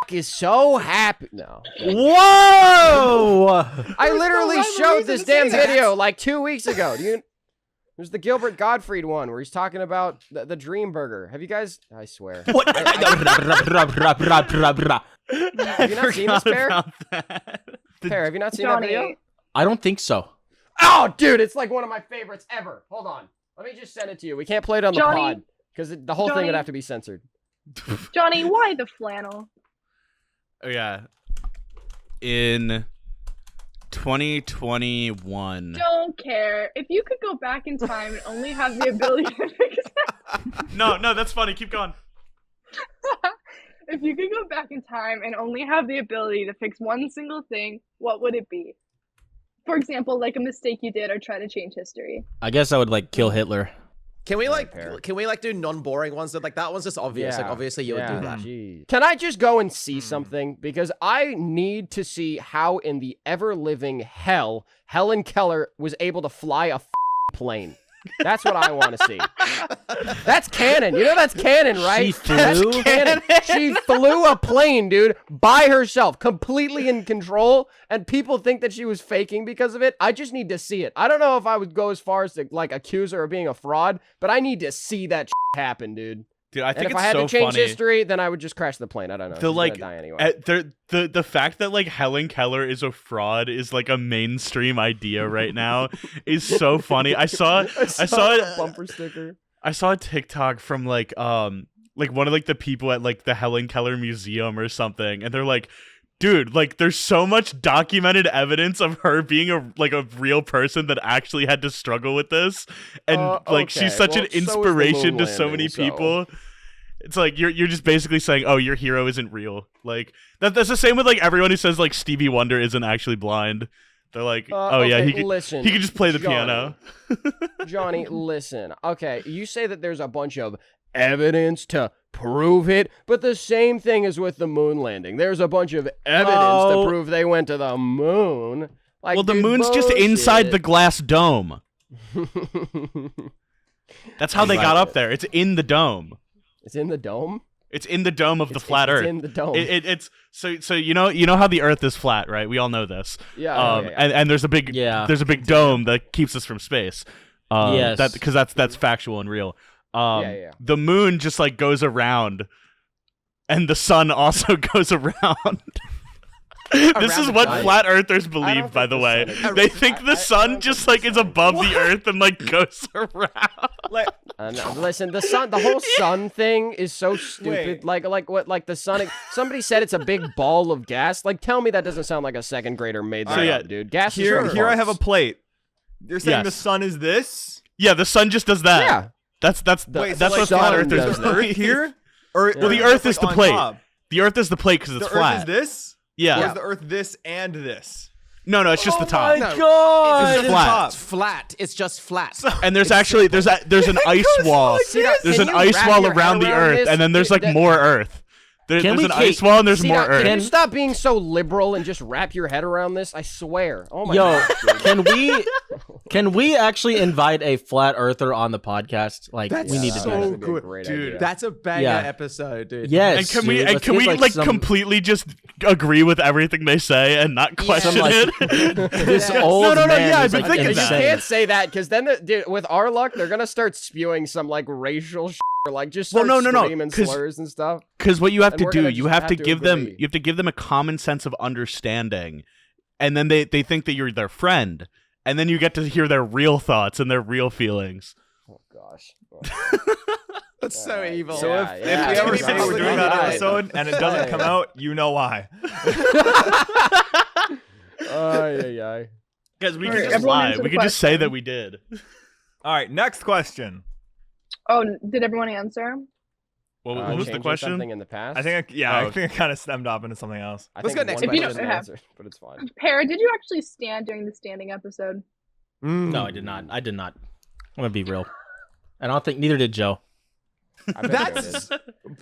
is so happy. No, Whoa! I literally no showed reason this to say damn that. video like 2 weeks ago. There's the Gilbert Gottfried one where he's talking about the Dream Burger. Have you guys? I swear. What? Have you not seen this, Pear? About that. Pear, have you not seen that video? Johnny, I don't think so. Oh, dude, it's like one of my favorites ever. Hold on. Let me just send it to you. We can't play it on the Johnny. pod because the whole thing would Johnny. have to be censored. Johnny, why the flannel? Oh, yeah. In 2021. Don't care. If you could go back in time and only have the ability to fix No, that's funny. Keep going. if you could go back in time and only have the ability to fix one single thing, what would it be? For example, like a mistake you did or try to change history. I guess I would like kill Hitler. Can we Pear. do non-boring ones? That like that one's just obvious. Like obviously you would do that. Jeez. Can I just go and see something? Because I need to see how in the ever-living hell Helen Keller was able to fly a plane. That's what I want to see. That's canon. You know that's canon, right? She flew? That's canon. She flew a plane, dude, by herself, completely in control, and people think that she was faking because of it. I just need to see it. I don't know if I would go as far as to like accuse her of being a fraud, but I need to see that happen, dude. Dude, I And think if it's I had so to change funny. history, then I would just crash the plane. I don't know. The She's like gonna die anyway. the fact that like Helen Keller is a fraud is like a mainstream idea right now is so funny. I saw a bumper sticker. I saw a TikTok from like one of like the people at like the Helen Keller Museum or something, and they're like, dude, like there's so much documented evidence of her being a real person that actually had to struggle with this, and like okay. she's such Well, an so is the inspiration moon to so many landing, so- people. It's like you're just basically saying, oh, your hero isn't real. Like that's the same with like everyone who says like Stevie Wonder isn't actually blind. They're like, oh yeah, okay, he listen, could just play the Johnny. piano. Johnny, listen. Okay, you say that there's a bunch of evidence to prove it, but the same thing is with the moon landing. There's a bunch of evidence Oh. to prove they went to the moon. Like, Well, the dude, moon's just inside the bullshit. glass dome. That's how they got up there. It's in the dome. It's in the dome. It's in the dome of the flat it's Earth. in the dome. It's so you know how the Earth is flat, right? We all know this. Yeah, yeah. And there's a big dome that keeps us from space. Yes. Because that's factual and real. Yeah. The moon just like goes around, and the sun also goes around. This is the what sun. flat earthers I believe, don't by think the the way. sun is- They think the I sun don't just think like the is sun- above the earth and like goes around. Like, Listen, the whole sun thing is so stupid. Wait. Like the sun. Somebody said it's a big ball of gas. Like, tell me that doesn't sound like a second grader made that So, yeah, up, dude. Gas is here from I have a farts. plate. You're saying the Yes. sun is this? Yeah, the sun just does that. Yeah. That's Wait, that's so, what like, flat sun earthers does believe. Earth here? Or Well, the or Earth is like the on plate. top? The Earth is the plate because The it's Earth flat. is this? Yeah. Or is the Earth this and this? No, it's just the top. No, God! It's It's flat. top. It's flat. It's just flat. And there's actually there's an ice wall. See that- There's can an you ice wrap wall your around head the around Earth, this? and then there's like That- more Earth. There's Can we an take- ice wall and there's See more that- Earth. Can you stop being so liberal and just wrap your head around this? I swear. Oh my Yo, god. dude. can we actually invite a flat earther on the podcast? Like That's we need to Yeah, do that so that. would be a good. great Dude. idea. That's a banger Yeah. episode, dude. Yes. And can we dude, and let's can get, we like some- completely just agree with everything they say and not question some, like, it? this Yeah. old No, man yeah, I've is, been like, thinking You that. insane. can't say that because then, dude, with our luck, they're gonna start spewing some like racial or like just Well, start no, screaming 'cause- slurs and stuff. Because what you have And to we're do, gonna you just have have to to give them agree. you have to give them a common sense of understanding, and then they think that you're their friend, and then you get to hear their real thoughts and their real feelings. Oh gosh. That's so evil. So Yeah, if yeah. we ever Yeah. say we're doing that Right. episode and it doesn't come out, you know why. Yeah. Guys, we All could right, just everyone lie. answer We the could just say question. that we did. All right, next question. Oh, did everyone answer? What was the Changing question? Something in the past. I think, Oh. I think it kind of stemmed off into something else. I Let's think go next one If you don't question have- answered, but it's fine. Pear, did you actually stand during the standing episode? No, I did not. I did not. I'm gonna be real. And I don't think neither did Joe. I bet Joe That's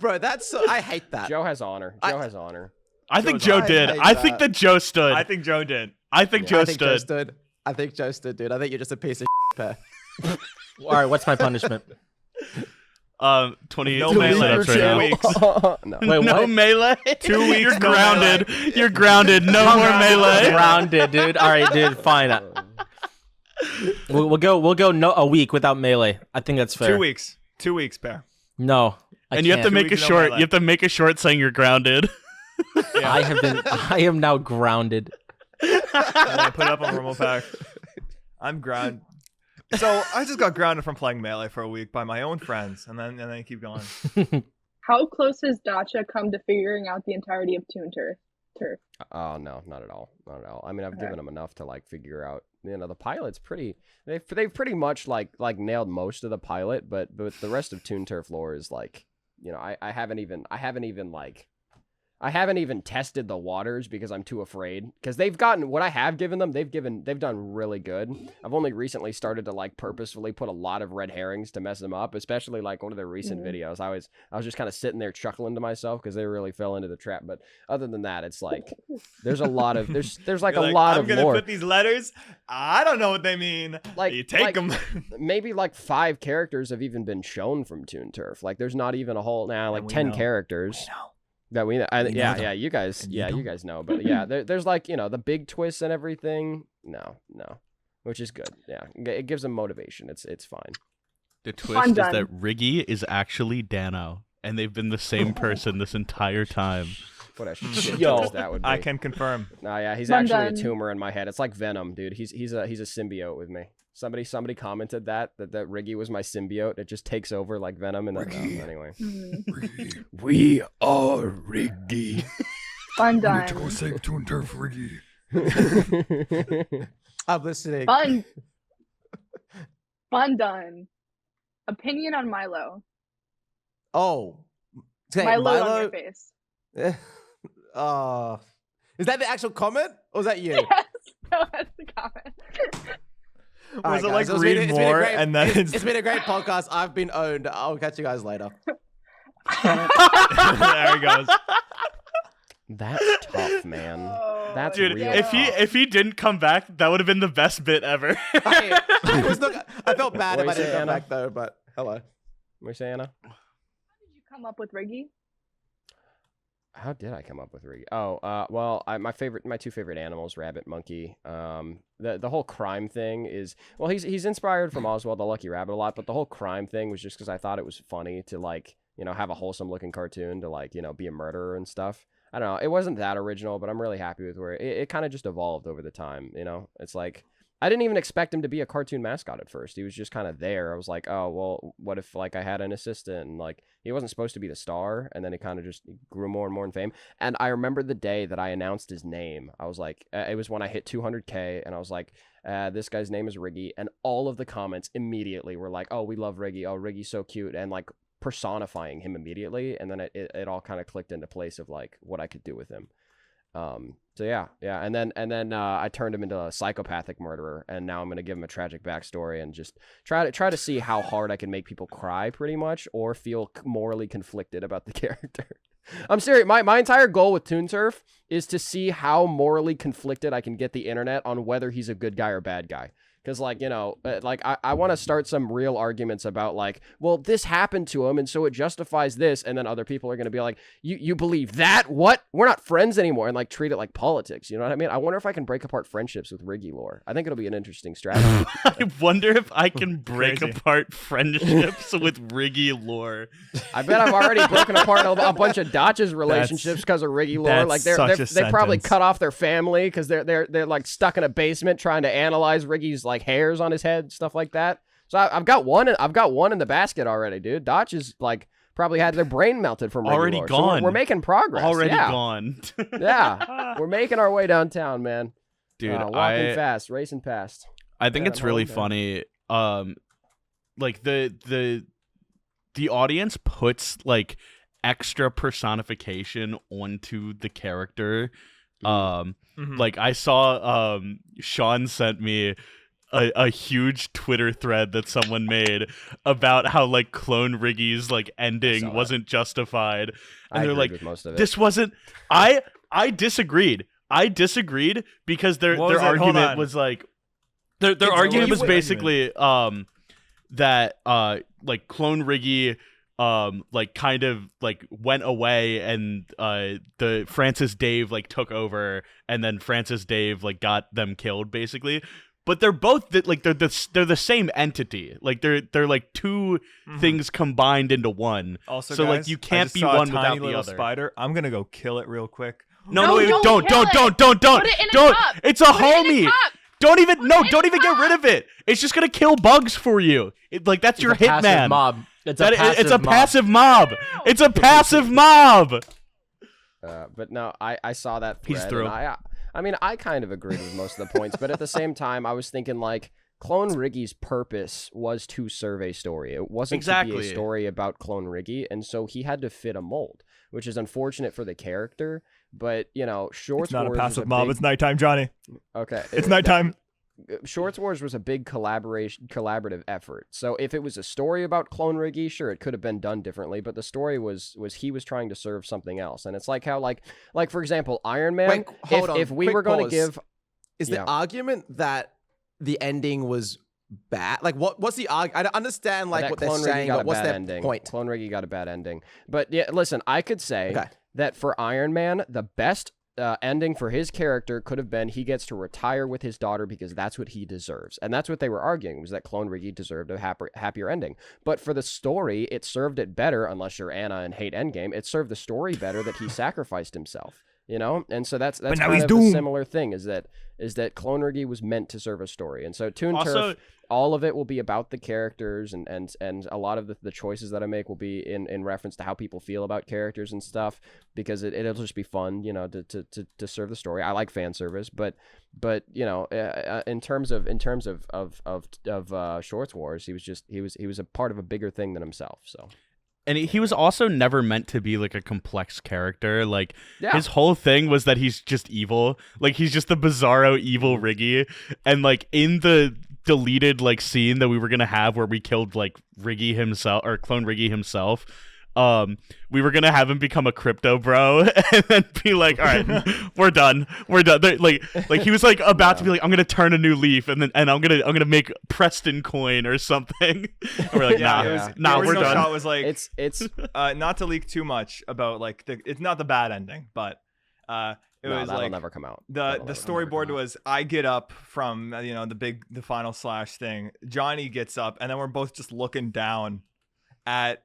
bro. That's so, I hate that. did. Joe has honor. I- Joe has honor. I think Joe's Joe right. did. hate I think that. that Joe stood. I think Joe did. I think Yeah. Joe I think Joe stood. stood. I think Joe stood, dude. I think you're just a piece of pair. All right, what's my punishment? 20 No 20 melee. sit-ups right now. no. Wait, No what? melee. 2 weeks, You're no grounded. You're grounded. No more melee. Grounded, dude. All right, dude. Fine. We'll go a week without melee. I think that's fair. 2 weeks. 2 weeks, Bear. No. And you have to can't. make a weeks, no short. melee. You have to make a short saying you're grounded. I am now grounded. And I put it up on Rumble Pack. I'm grounded. So I just got grounded from playing melee for a week by my own friends, and then you keep going. How close has Dacha come to figuring out the entirety of Toon Turf? Oh no, not at all, not at all. I mean, I've given them enough to like figure out. You know, the pilot's pretty. They've pretty much like nailed most of the pilot, but the rest of Toon Turf lore is like, you know, I haven't even tested the waters because I'm too afraid. Because they've gotten what I have given them, they've done really good. I've only recently started to like purposefully put a lot of red herrings to mess them up, especially like one of their recent videos. I was just kind of sitting there chuckling to myself because they really fell into the trap. But other than that, it's like there's a lot of there's like You're a lot I'm of gonna lore. put these letters. I don't know what they mean. Like You take them. Maybe like 5 characters have even been shown from Toon Turf. Like there's not even a whole like we 10 know. characters. That we know. Yeah, you guys, you guys know, but yeah, there's like, you know, the big twists and everything. No, which is good. Yeah, it gives them motivation. It's fine. The twist is that Riggy is actually Dano, and they've been the same person this entire time. What a shit Yo, twist that would be. I can confirm. No, yeah, he's Fun actually a done. tumor in my head. It's like Venom, dude. He's a symbiote with me. Somebody commented that Riggy was my symbiote. It just takes over like Venom, and then anyway. We are Riggy. Fun done. save Toon Turf, Riggy. I'm listening. Fun done. Opinion on Milo. Oh. Okay, Milo on your face. Is that the actual comment? Or was that you? Yes. No, that's the comment. All Was right, it like guys, it's read been- it's been a more great- and then it's been a great podcast. I've been owned. I'll catch you guys later. there he goes. That's tough, man. Oh, That's Dude, real if tough. he didn't come back, that would have been the best bit ever. I felt bad if What I do you didn't say, come Anna? back though, but hello. What are you saying, Anna? How did you come up with Riggy? How did I come up with Riggy? Oh, well, my two favorite animals, rabbit, monkey. The whole crime thing is, well, he's inspired from Oswald the Lucky Rabbit a lot, but the whole crime thing was just because I thought it was funny to like, you know, have a wholesome looking cartoon to like, you know, be a murderer and stuff. I don't know. It wasn't that original, but I'm really happy with where it kind of just evolved over the time. You know, it's like I didn't even expect him to be a cartoon mascot at first. He was just kind of there. I was like, oh, well, what if like I had an assistant and like he wasn't supposed to be the star, and then it kind of just grew more and more in fame. And I remember the day that I announced his name. I was like, it was when I hit 200K, and I was like, this guy's name is Riggy, and all of the comments immediately were like, oh, we love Riggy. Oh, Riggy's so cute, and like personifying him immediately, and then it all kind of clicked into place of like what I could do with him. So yeah, and then I turned him into a psychopathic murderer, and now I'm gonna give him a tragic backstory and just try to see how hard I can make people cry, pretty much, or feel morally conflicted about the character. I'm serious. My entire goal with Toon Turf is to see how morally conflicted I can get the internet on whether he's a good guy or bad guy. Because, like, you know, like I want to start some real arguments about, like, well, this happened to him, and so it justifies this. And then other people are going to be like, you believe that? What? We're not friends anymore. And, like, treat it like politics. You know what I mean? I wonder if I can break apart friendships with Riggy lore. I think it'll be an interesting strategy. I wonder if I can break Crazy. apart friendships with Riggy lore. I bet I've already broken apart a bunch of Dacha's relationships because of Riggy lore. that's Like, such a they probably sentence. cut off their family because they're like stuck in a basement trying to analyze Riggy's like hairs on his head, stuff like that. So I've got one in the basket already, dude. Dotch is like probably had their brain melted from Riggy Already lore. So we're gone. making progress. Already yeah. gone. Yeah, we're making our way downtown, man. Dude, Walking fast, racing past. I think Yeah, it's I'm really home, funny. Like the audience puts like extra personification onto the character. Mhm. Like I saw Sean sent me a huge Twitter thread that someone made about how like Clone Riggy's like saw ending that. wasn't justified. And I they're agreed like, with most of it. this wasn't I I disagreed. Because their What was it? Hold argument on. was like their what argument was was the basically that like Clone Riggy like kind of like went away and the Francis Dave like took over and then Francis Dave like got them killed basically. But they're both like they're the same entity. Like they're like two things combined into one. Also, so like guys, you I can't just be saw a one tiny without the little other. spider. I'm gonna go kill it real quick. No, No, wait, don't don't. kill it. Put it in a cup. It's a Put it in a homie. cup. Don't even Put no. it in Don't a even get rid of it. It's just gonna kill bugs for you. Like that's your It's a passive hitman. mob. It's That- it's a mob. passive mob. It's a passive mob. But no, I saw that thread. He's through. And I mean, I kind of agreed with most of the points, but at the same time, I was thinking like Clone Riggy's purpose was to serve a story. It wasn't to be Exactly. a story about Clone Riggy, and so he had to fit a mold, which is unfortunate for the character. But you know, Shorts It's not a Wars was passive mob. big- It's nighttime, Johnny. okay. It's nighttime. Shorts Wars was a big collaborative effort. So if it was a story about Clone Riggy, sure, it could have been done differently. But the story was he was trying to serve something else, and it's like how like for example, Iron Man. Wait, hold on. If we Quick were going to pause. give, Is Yeah. the argument that the ending was bad? Like, what's the argument? I don't understand like that what they're Clone Riggy saying, got but a what's bad their ending. point? Clone Riggy got a bad ending. But yeah, listen, I could say Okay. that for Iron Man, the best ending for his character could have been he gets to retire with his daughter because that's what he deserves. And that's what they were arguing, was that Clone Riggy deserved a happier ending. But for the story, it served it better, unless you're Anna and hate Endgame, it served the story better that he sacrificed himself. You know? And so that's now kind he's of doomed. a similar thing, is that Clone Riggy was meant to serve a story. And so Toon Also- Turf, all of it will be about the characters, and a lot of the choices that I make will be in reference to how people feel about characters and stuff, because it'll just be fun, you know, to serve the story. I like fan service, but you know, in terms of Shorts Wars, he was a part of a bigger thing than himself. So And he was also never meant to be like a complex character. Like yeah, his whole thing was that he's just evil. Like he's just the bizarro evil Riggy. And like in the deleted like scene that we were gonna have where we killed like Riggy himself or Clone Riggy himself, we were gonna have him become a crypto bro and then be like, all right, we're done. Like he was like about to be like, I'm gonna turn a new leaf and I'm gonna make Preston coin or something. And we're like, nah, it was, yeah. the nah, we're original done. shot was like, it's not to leak too much about like it's not the bad ending, but it no, was that'll like never come out. the That'll never storyboard come out. was I get up from the final slash thing. Johnny gets up, and then we're both just looking down at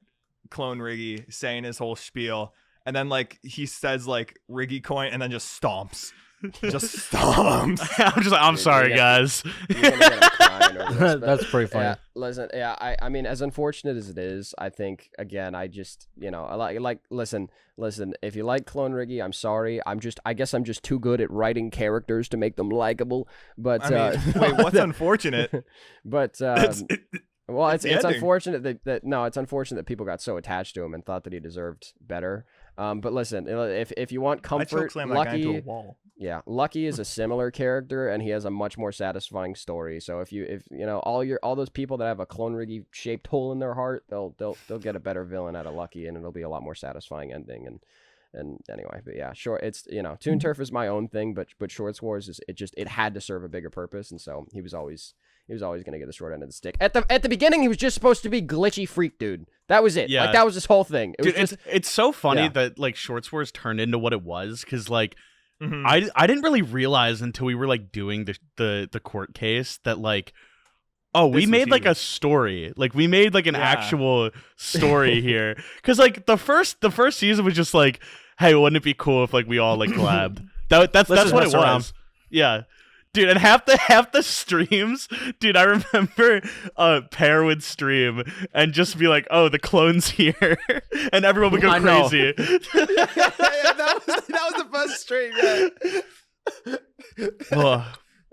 Clone Riggy saying his whole spiel, and then like he says like Riggy coin, and then just stomps, just stomps. I'm just like, I'm Dude, sorry, you guys. You're gonna get him crying over this, but- That's pretty funny. Yeah, listen, yeah, I mean, as unfortunate as it is, I think again, I just, you know, I like listen, if you like Clone Riggy, I'm sorry, I guess I'm just too good at writing characters to make them likable. But I mean, wait, what's unfortunate? but well, it's the ending. unfortunate it's unfortunate that people got so attached to him and thought that he deserved better. But listen, if you want I comfort, chokeslammed that guy into a Lucky. wall. Yeah, Lucky is a similar character, and he has a much more satisfying story. So if you know all those people that have a Clone Riggy shaped hole in their heart, they'll get a better villain out of Lucky, and it'll be a lot more satisfying ending. And anyway, but yeah, sure, it's Toon Turf is my own thing, but Shorts Wars it had to serve a bigger purpose, and so he was always gonna get the short end of the stick. At the beginning, he was just supposed to be glitchy freak dude. That was it. Yeah. Like that was his whole thing. It Dude, was just it's so funny yeah. that like Shorts Wars turned into what it was because like Mhm. I didn't really realize until we were like doing the court case that like we This was made like huge. a story, like we made like an Yeah. actual story here because like the first season was just like, hey, wouldn't it be cool if like we all like collabed? That's Let's what just it mess around. was. Yeah. Dude, and half the streams, dude, I remember Pear would stream and just be like, "Oh, the clone's here," and everyone would go I know. crazy. that was the first stream. Yeah.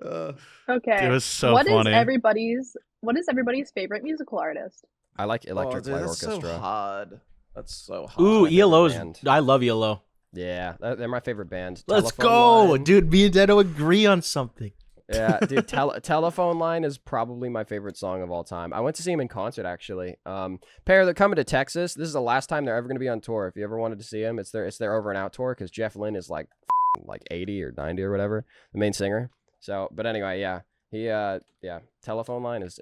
Oh, Okay. it was so What is funny. everybody's favorite musical artist? I like Electric dude, Light that's Orchestra. so hard. That's so hard. Ooh, my favorite ELO's. band. I love ELO. Yeah, they're my favorite band. Let's Telephone go, Line. dude. Me and Dano agree on something. Yeah, dude, Telephone Line is probably my favorite song of all time. I went to see him in concert, actually. Pear, they're coming to Texas. This is the last time they're ever going to be on tour. If you ever wanted to see them, it's their over and out tour because Jeff Lynne is like like 80 or 90 or whatever, the main singer. So, but anyway, yeah. He telephone line is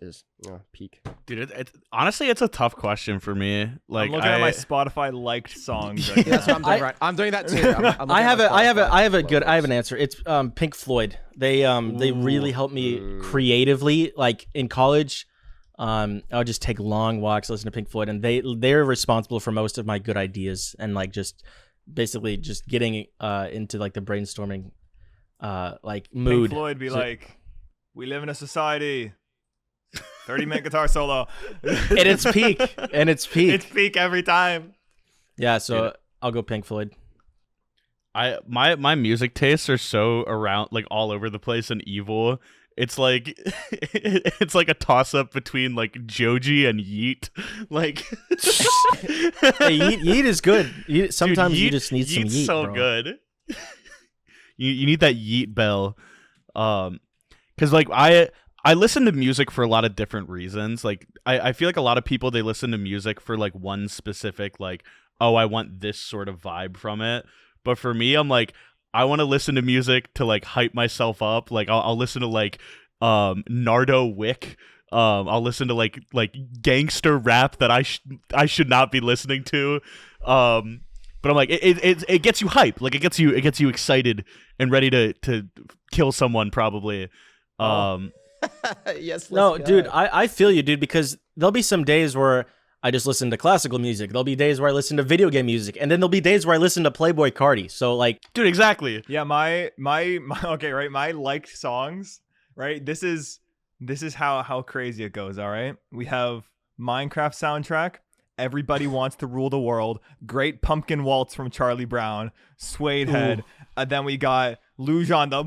peak. Dude, honestly, it's a tough question for me. Like, I'm looking at my Spotify liked songs. Right That's what I'm doing. I'm doing that too. I'm I have looking a I have an answer. It's Pink Floyd. They really helped me creatively. Like in college, I would just take long walks, listen to Pink Floyd, and they're responsible for most of my good ideas and like just basically just getting into like the brainstorming like mood. Pink Floyd be So- like, we live in a society. 30-minute guitar solo. and it's peak. It's peak every time. Yeah, so I'll go Pink Floyd. My music tastes are so around, like, all over the place and evil. It's like it's like a toss up between like Joji and Yeet. Like, Hey, Yeet is good. Sometimes Dude, you just need some Yeet's Yeet, so bro. good. You need that Yeet bell. Because like I listen to music for a lot of different reasons. Like I feel like a lot of people, they listen to music for like one specific, like, oh, I want this sort of vibe from it. But for me, I'm like, I want to listen to music to like hype myself up. Like I'll listen to like Nardo Wick. I'll listen to like gangster rap that I should not be listening to. But I'm like, it gets you hype. Like it gets you excited and ready to kill someone probably. Yes. No, let's go. dude, I feel you, dude, because there'll be some days where I just listen to classical music. There'll be days where I listen to video game music, and then there'll be days where I listen to Playboy Cardi. So like, Dude, exactly. Yeah, my okay, right? My liked songs, right? This is how crazy it goes, all right? We have Minecraft soundtrack, Everybody Wants to Rule the World, Great Pumpkin Waltz from Charlie Brown, Suede Head, and then we got Luge on the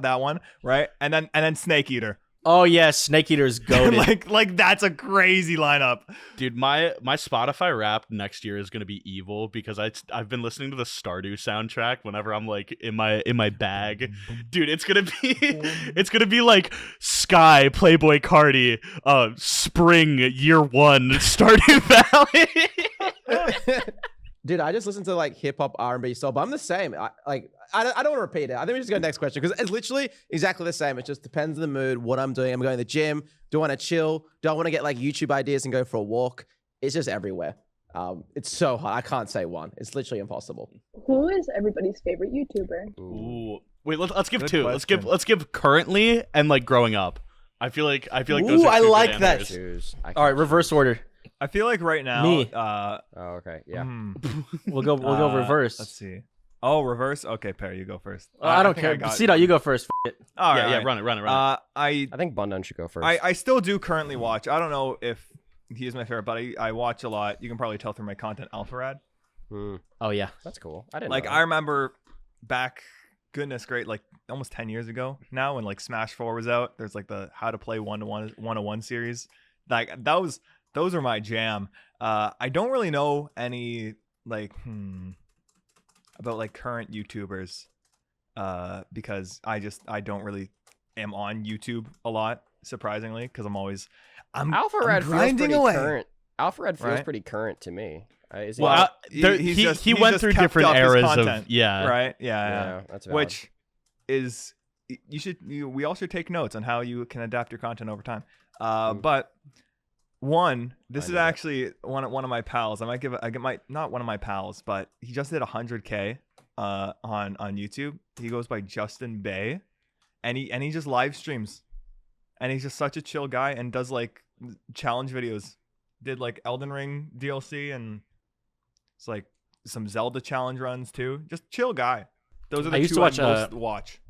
that one, right? And then Snake Eater. oh yeah, Snake Eater's goated. like that's a crazy lineup. Dude, my Spotify Wrapped next year is gonna be evil because I've been listening to the Stardew soundtrack whenever I'm like in my bag. Dude, it's gonna be like Sky, Playboy Cardi, Spring, Year One, Stardew Valley. Dude, I just listen to like hip hop, R&B stuff, but I'm the same. I don't want to repeat it. I think we just go next question because it's literally exactly the same. It just depends on the mood, what I'm doing. I'm going to the gym. Do I want to chill? Do I want to get like YouTube ideas and go for a walk? It's just everywhere. It's so hard. I can't say one. It's literally impossible. Who is everybody's favorite YouTuber? Ooh. Wait, let's give Good two. question. Let's give currently and like growing up. I feel like those Ooh, are I two good like that. answers. Choose. All right, reverse order. I feel like right now, Me. Oh, okay. Yeah. We'll go reverse. Let's see. Oh, reverse. Okay, Perry, you go first. I don't think care. got Cito, you go first. F- it. All Yeah, right, yeah, all right. run it. I I think Bundun should go first. I still do currently watch. I don't know if he is my favorite, but I watch a lot. You can probably tell through my content, Alpharad. Oh yeah. That's cool. I didn't Like know I remember back, goodness great, like almost 10 years ago now when like Smash 4 was out. There's like the How to Play 101 series. Like those are my jam. I don't really know any like about like current YouTubers because I don't really am on YouTube a lot, surprisingly, because I'm Alpha Red feels grinding pretty away. current. Alpha Red feels Right? pretty current to me. Is he? Well, he's he just went through kept different up his eras content, of yeah. right? Yeah. yeah, that's valid. Which is we all should take notes on how you can adapt your content over time. But this I is know that. actually one of my pals. I get my not one of my pals, but he just did 100K on YouTube. He goes by Justin Bay, and he just live streams, and he's just such a chill guy and does like challenge videos. Did like Elden Ring DLC and it's like some Zelda challenge runs too. Just chill guy. Those are the I used two to watch, I most watch.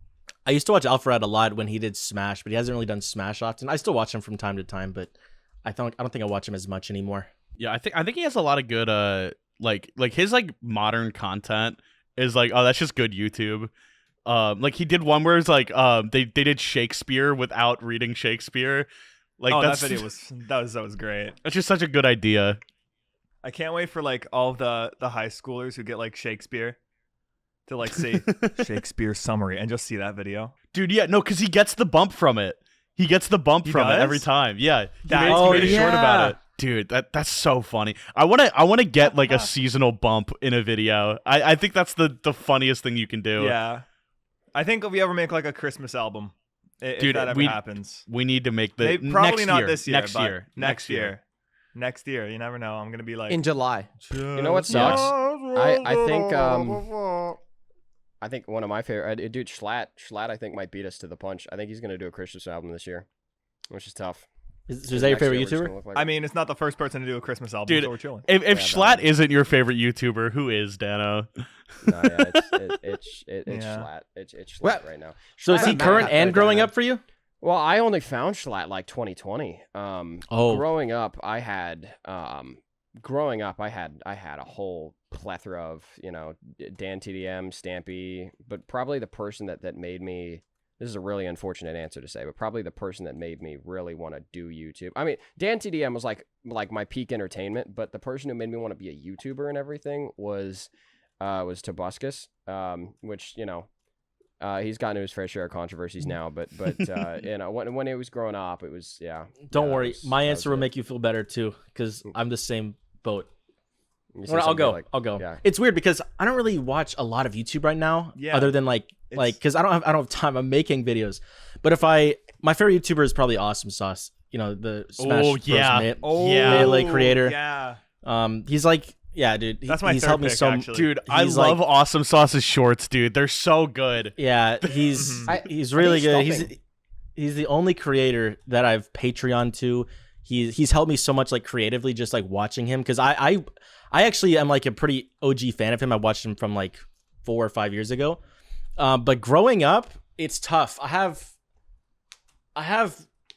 I used to watch Alfred a lot when he did Smash, but he hasn't really done Smash often. I still watch him from time to time, but I don't think I watch him as much anymore. Yeah, I think he has a lot of good like his like modern content is like, oh, that's just good YouTube. Like he did one where it's like they did Shakespeare without reading Shakespeare. Like That that's video was great. that's just such a good idea. I can't wait for like all of the high schoolers who get like Shakespeare to like see Shakespeare summary and just see that video. Dude, yeah, no, because he gets the bump from it. He gets the bump He from it does? every time. Yeah, he That's made, he made a short about it. Dude, that's so funny. I wanna get like a seasonal bump in a video. I think that's the funniest thing you can do. Yeah. I think if we ever make like a Christmas album, if Dude, that ever happens. We need to make the Maybe, probably next not year, this year. Next but year. Next year. Next year. You never know. I'm gonna be like In July. You know what sucks? I think one of my favorite dude Schlatt I think might beat us to the punch. I think he's gonna do a Christmas album this year, which is tough. Is that your favorite YouTuber? I mean, it's not the first person to do a Christmas album, Dude, so we're chilling. If Yeah, Schlatt but- isn't your favorite YouTuber, who is, Dano? No, yeah, it's Yeah. Schlatt. It's Schlatt Well, right now. So is he Schlatt- current Matt- and Matt- growing Matt- up for you? Well, I only found Schlatt like 2020. Oh. Growing up, I had a whole plethora of, Dan TDM, Stampy, but probably the person that made me. This is a really unfortunate answer to say, but probably the person that made me really want to do YouTube. I mean, Dan TDM was like my peak entertainment, but the person who made me want to be a YouTuber and everything was Tobuscus, which he's gotten to his fair share of controversies now, but when he was growing up, it was Don't that worry, was- my that answer was will it. make you feel better too, because I'm the same boat. You say Well, I'll something go. like- I'll go. yeah. It's weird because I don't really watch a lot of YouTube right now, Yeah. other than like because I don't have time. I'm making videos, but my favorite YouTuber is probably Awesome Sauce. The Smash Oh, Bros. yeah. Yeah. Melee creator. Yeah. He's like, yeah, dude. That's my he's third helped me pick, so. actually. Dude, I He's love like- Awesome Sauce's shorts, dude. They're so good. Yeah, he's I- he's I really think good. stopping- He's the only creator that I've Patreon to. He's helped me so much like creatively, just like watching him, because I actually am like a pretty OG fan of him. I watched him from like 4 or 5 years ago. But growing up, it's tough. I have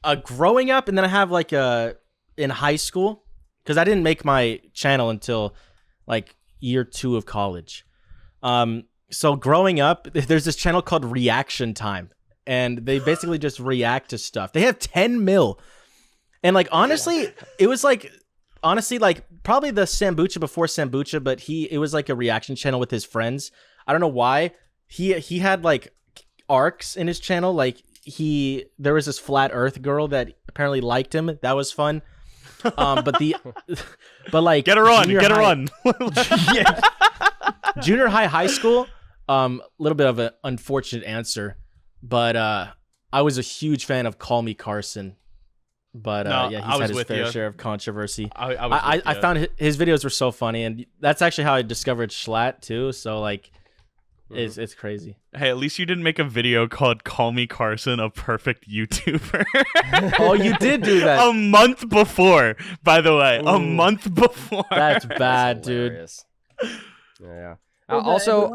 a growing up, and then I have like a in high school, because I didn't make my channel until like year 2 of college. So growing up, there's this channel called Reaction Time, and they basically just react to stuff. They have 10 mil, and like honestly, it was like probably the Sambucha before Sambucha, but it was like a reaction channel with his friends. I don't know why. He had like arcs in his channel. Like there was this flat Earth girl that apparently liked him. That was fun. But like Get her on. junior Get her high- on. Yeah. Junior high school. A little bit of an unfortunate answer, but I was a huge fan of Call Me Carson. But No, yeah, I he's was had his with fair you. share of controversy. I I found his videos were so funny, and that's actually how I discovered Schlatt too. So like, it's crazy. Hey, at least you didn't make a video called "Call Me Carson," a perfect YouTuber. Oh, you did do that. A month before, by the way. A Ooh. month before. That's bad, That's dude. hilarious. Yeah. Was that Also,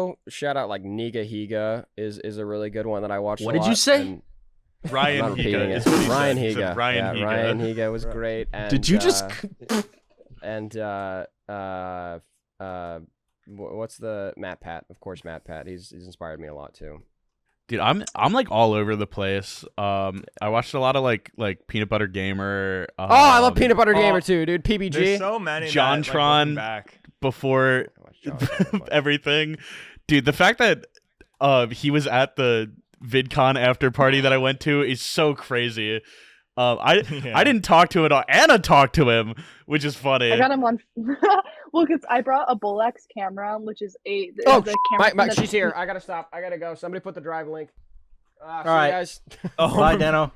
everyone? shout out like Niga Higa is a really good one that I watched. What a did you lot, say? and Ryan I'm not repeating Higa. it. is what he Ryan said. He said Higa. Ryan Higa. Ryan Higa was great. And, Did you just? what's the Matt Pat? Of course, Matt Pat. He's inspired me a lot too. Dude, I'm like all over the place. I watched a lot of like Peanut Butter Gamer. Oh, I love Peanut Butter oh, Gamer too, dude. PBG. There's so many. John that, like, Tron. looking back. Before I watched John Cena a bunch. everything. Dude, the fact that he was at the VidCon after party that I went to is so crazy. I Yeah. didn't talk to him at all. Anna talked to him, which is funny. I got him on. Well, because I brought a Bolex camera, which is the Oh, camera. Mike, she's here. I gotta stop. I gotta go. Somebody put the drive link. See All you right. guys. Oh, Bye, Dano.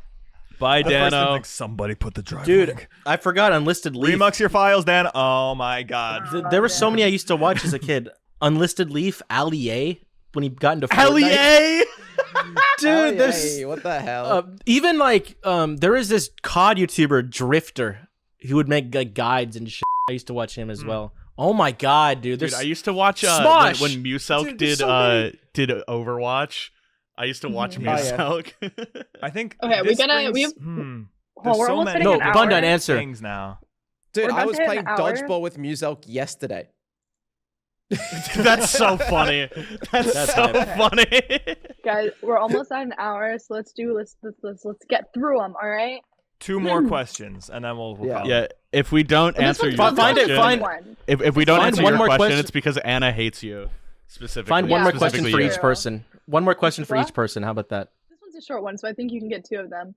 Bye, the first thing, Dano. like, somebody put the drive. Dude, link. I forgot Unlisted Leaf. Remux your files, Dan. Oh my god. There were so many I used to watch as a kid. Unlisted Leaf, Ali A, when he got into Fortnite. Hell Dude, there's Hey, what the hell? even like there is this COD YouTuber Drifter who would make like guides and shit. I used to watch him as well. Oh my god, dude! Dude, There's I used to watch Smosh! when Muselk Dude, there's did so many. did Overwatch. I used to watch Mhm. Oh, yeah. Muselk. I think. Okay, we this gotta- we brings- have- There's Well, we're so almost many hitting no an Bundun hour. answer. things now. Dude, we're I about was to hit playing an hour. dodgeball with Muselk yesterday. That's so funny. That's so hype. funny. Guys, we're almost at an hour, so let's get through them. All right. 2 more questions, and then we'll Yeah. call it. Yeah, if we don't This answer one's your fun. Find it, This question, one's find- fun. if we don't Find answer one your more question, question. it's because Anna hates you specifically. Find one Yeah, more this question is for true. each person. One more question for What? each person. How about that? This one's a short one, so I think you can get 2 of them.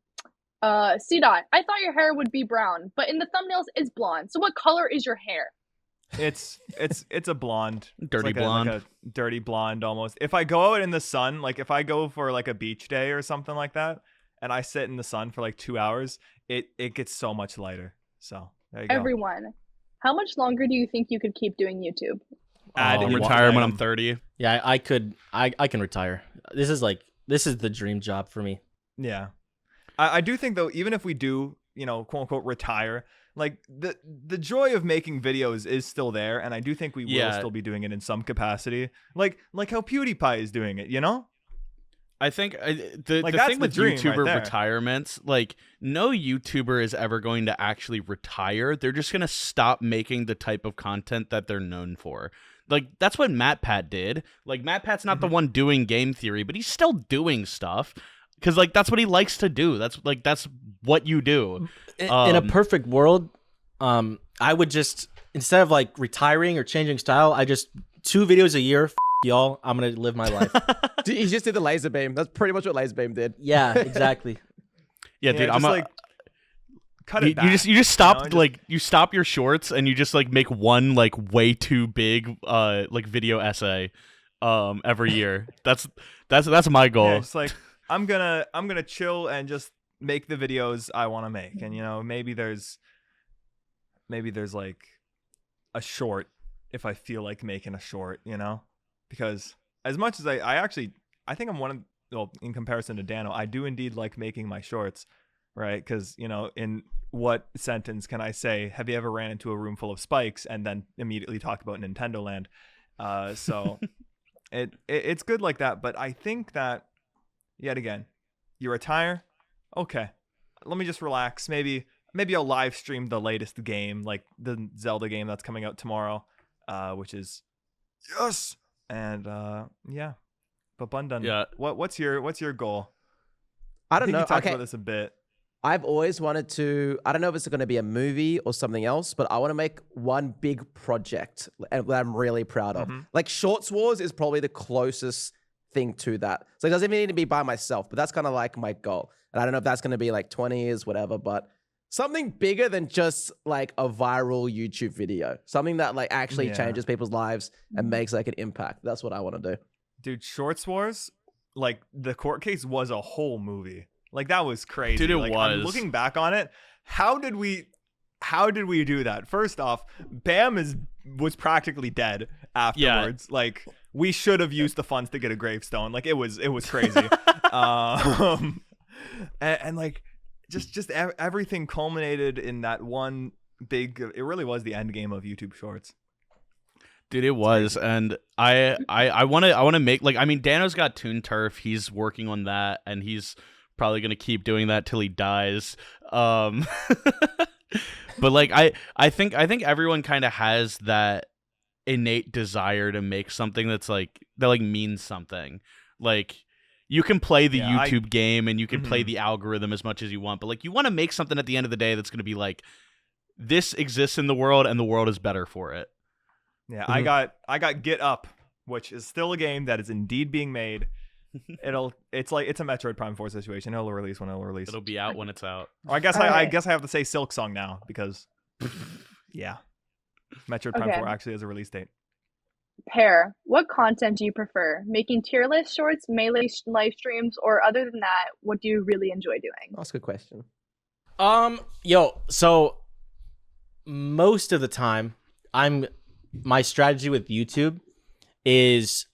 C dot. I thought your hair would be brown, but in the thumbnails it's blonde. So what color is your hair? It's a blonde. It's Dirty like blonde. like a dirty blonde almost. If I go out in the sun, like if I go for like a beach day or something like that, and I sit in the sun for like 2 hours, it gets so much lighter. So there you go. Everyone, how much longer do you think you could keep doing YouTube? Ad I'm infinitum. retired when I'm 30. Yeah, I could. I can retire. This is the dream job for me. Yeah. I do think though, even if we do, quote unquote retire, like the joy of making videos is still there, and I do think we will still be doing it in some capacity. Like how PewDiePie is doing it, I think the Like, that's thing the with dream YouTuber right there. retirements, like no YouTuber is ever going to actually retire. They're just going to stop making the type of content that they're known for. Like that's what MatPat did. Like MatPat's not the one doing game theory, but he's still doing stuff because like that's what he likes to do. That's what you do. In a perfect world, I would just, instead of like retiring or changing style, I just 2 videos a year. Y'all, I'm gonna live my life. He just did the laser beam. That's pretty much what laser beam did. Yeah, exactly. Yeah, dude, just like cut it back. you just stop just- like you stop your shorts and you just like make one like way too big like video essay every year. That's my goal. Yeah, it's like I'm gonna chill and just make the videos I want to make, and maybe there's like a short if I feel like making a short, because as much as I think I'm one of, well, in comparison to Dano, I do indeed like making my shorts, right? Because in what sentence can I say, have you ever ran into a room full of spikes and then immediately talk about Nintendo Land? So it's good like that, but I think that yet again, you retire, okay, let me just relax. Maybe I'll live stream the latest game, like the Zelda game that's coming out tomorrow, which is yes. And yeah, but Bundan, Yeah. what's your goal? I don't think know. you talked Okay, about this a bit. I've always wanted to. I don't know if it's going to be a movie or something else, but I want to make one big project that I'm really proud of. Like Shorts Wars is probably the closest thing to that. So it doesn't even need to be by myself, but that's kind of like my goal. And I don't know if that's going to be like 20 years, whatever, but something bigger than just like a viral YouTube video. Something that like actually Yeah. changes people's lives and makes like an impact. That's what I want to do. Dude, Shorts Wars, like the court case was a whole movie. Like that was crazy. Dude, it like, I'm was. looking back on it, how did we do that? First off, Bam was practically dead afterwards. Like we should have used the funds to get a gravestone. Like it was crazy. And like just everything culminated in that one big. It really was the end game of YouTube Shorts. Dude, it was, and I want to make, like, I mean, Dano's got Toon Turf. He's working on that, and he's probably gonna keep doing that till he dies. But like, I think everyone kind of has that innate desire to make something that means something. Like, you can play the YouTube game and you can play the algorithm as much as you want, but like, you want to make something at the end of the day that's gonna be like, this exists in the world, and the world is better for it. Yeah, I got Get Up, which is still a game that is indeed being made. It's a Metroid Prime 4 situation. It'll release when it'll release. It'll be out when it's out. Or I guess Okay. I have to say Silk Song now because yeah. Metroid Prime Okay. 4 actually has a release date. Pear, what content do you prefer? Making tier list shorts, melee live streams, or other than that, what do you really enjoy doing? That's a good question. So most of the time, my strategy with YouTube is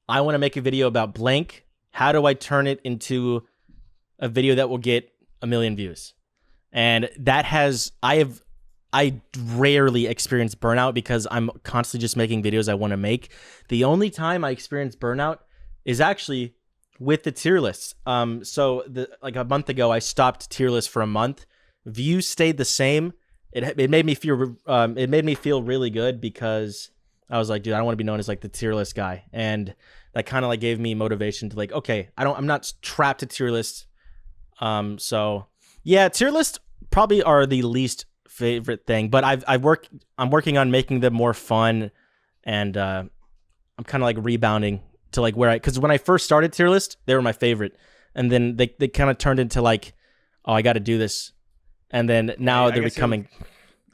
I want to make a video about blank. How do I turn it into a video that will get 1 million views? And that I rarely experience burnout because I'm constantly just making videos I want to make. The only time I experience burnout is actually with the tier lists. So like a month ago, I stopped tier lists for a month. Views stayed the same. It made me feel really good because I was like, dude, I don't want to be known as like the tier list guy, and that kind of like gave me motivation to like, okay, I'm not trapped to tier lists. So yeah, tier lists probably are the least favorite thing, but I'm working on making them more fun, and I'm kind of like rebounding to like because when I first started tier list, they were my favorite, and then they kind of turned into like oh, I got to do this, and then now I they're guess you're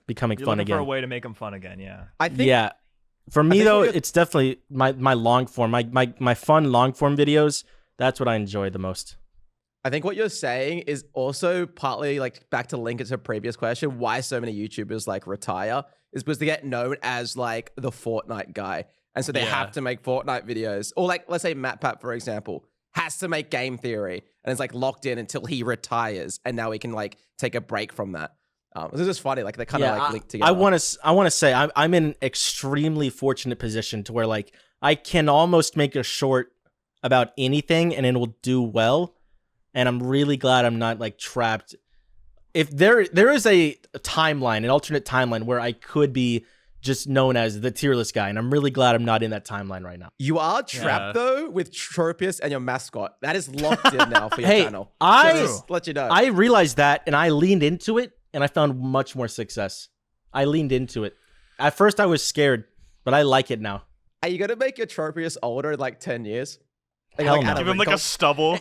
becoming You're fun looking for a again. way to make them fun again. Yeah. I think Yeah, for me think though, what you're- it's definitely my long form, my fun long form videos. That's what I enjoy the most. I think what you're saying is also partly like back to link it to a previous question. Why so many YouTubers like retire is because they get known as like the Fortnite guy, and so they Yeah. have to make Fortnite videos. Or like let's say MatPat, for example, has to make game theory and is like locked in until he retires, and now he can like take a break from that. This is just funny. Like they kind of like link together. I want to say I'm in an extremely fortunate position to where like I can almost make a short about anything and it will do well, and I'm really glad I'm not like trapped. If there is a timeline, an alternate timeline where I could be just known as the tier list guy, and I'm really glad I'm not in that timeline right now. You are trapped though with Tropius and your mascot. That is locked in now for your Hey, channel. I- Just let you know. I realized that, and I leaned into it, and I found much more success. I leaned into it. At first, I was scared, but I like it now. Are you gonna make your Tropius older in like 10 years? Like, Hell like, no. out of Give him like a wrinkle? stubble.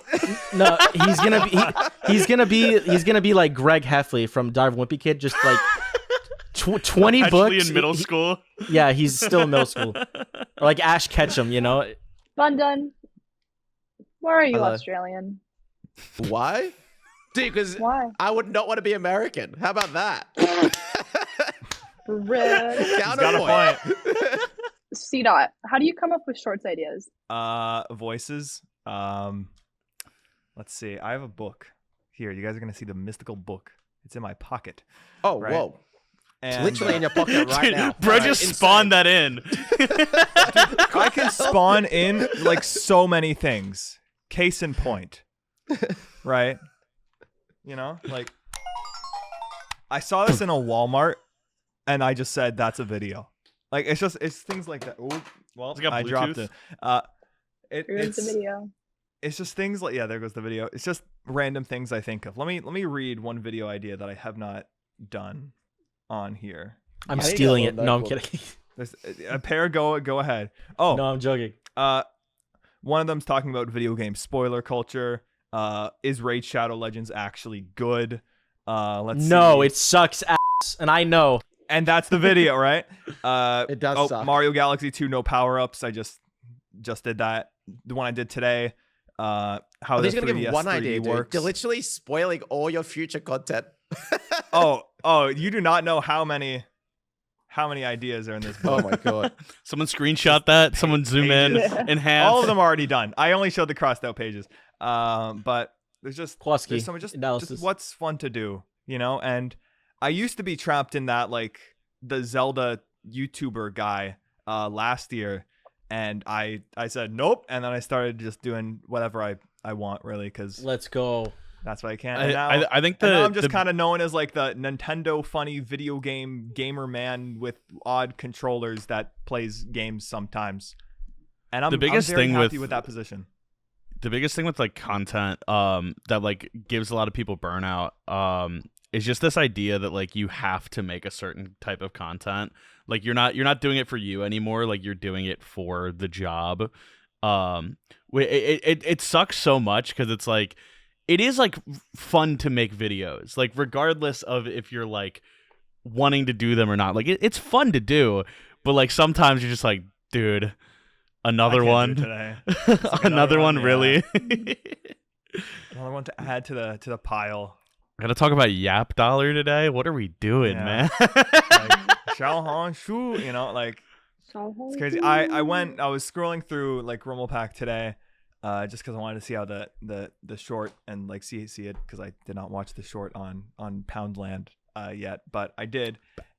No, he's gonna be like Greg Heffley from Dive Wimpy Kid, just like 20 Actually books in middle school. Yeah, he's still in middle school. Or like Ash Ketchum, you know. Bundun, why are you Hello. Australian? Why? Dude, because Why? I would not want to be American. How about that? Rude. He's got a Counterpoint. point. C dot. How do you come up with shorts ideas? Voices. Let's see. I have a book here. You guys are gonna see the mystical book. It's in my pocket. Oh, Right. whoa. And It's literally in your pocket right Dude, now. bro Right, just insane. spawned that in. I can spawn in like so many things. Case in point. Right? You know, like I saw this in a Walmart and I just said that's a video. Like it's things like that. Ooh, well, It's got I dropped Bluetooth? it. Here's the video. It's just things like, yeah, there goes the video. It's just random things I think of. Let me read one video idea that I have not done on here. I'm I think stealing I it. will No, I'm notebook. kidding. There's a pair. Go ahead. Oh, No, I'm joking. one of them's talking about video game spoiler culture. Is Raid Shadow Legends actually good? Let's No, see. it sucks ass, and I know. And that's the video, right? It does suck. Mario Galaxy 2 no power-ups. I just did that. The one I did today. How I'm the just gonna 3DS give one 3D idea, dude. works. You're literally spoiling all your future content. Oh, you do not know how many ideas are in this book. Oh my god. Someone screenshot that. Someone zoom in, pages. enhance. All of them are already done. I only showed the crossed out pages. But there's Klosky some just analysis. what's fun to do, you know? And I used to be trapped in that like the Zelda YouTuber guy last year, and I said nope, and then I started just doing whatever I want really, because Let's go. that's what I can. And now, I think and now the I'm just kind of known as like the Nintendo funny video game gamer man with odd controllers that plays games sometimes. And I'm The biggest I'm very thing happy with- that position. the biggest thing with like content that like gives a lot of people burnout is just this idea that like you have to make a certain type of content. Like you're not doing it for you anymore, like you're doing it for the job. It sucks so much because it's like it is like fun to make videos, like regardless of if you're like wanting to do them or not. Like it's fun to do, but like sometimes you're just like, dude, another I can't one do today. another, another one, one, really. Another one to add to the pile. Gotta talk about Yap Dollar today. What are we doing, Yeah. man? Like Xiaohong Shu, you know, like it's crazy. I was scrolling through like Rumble Pack today, just because I wanted to see how the short and like see it, because I did not watch the short on Poundland yet, but I did,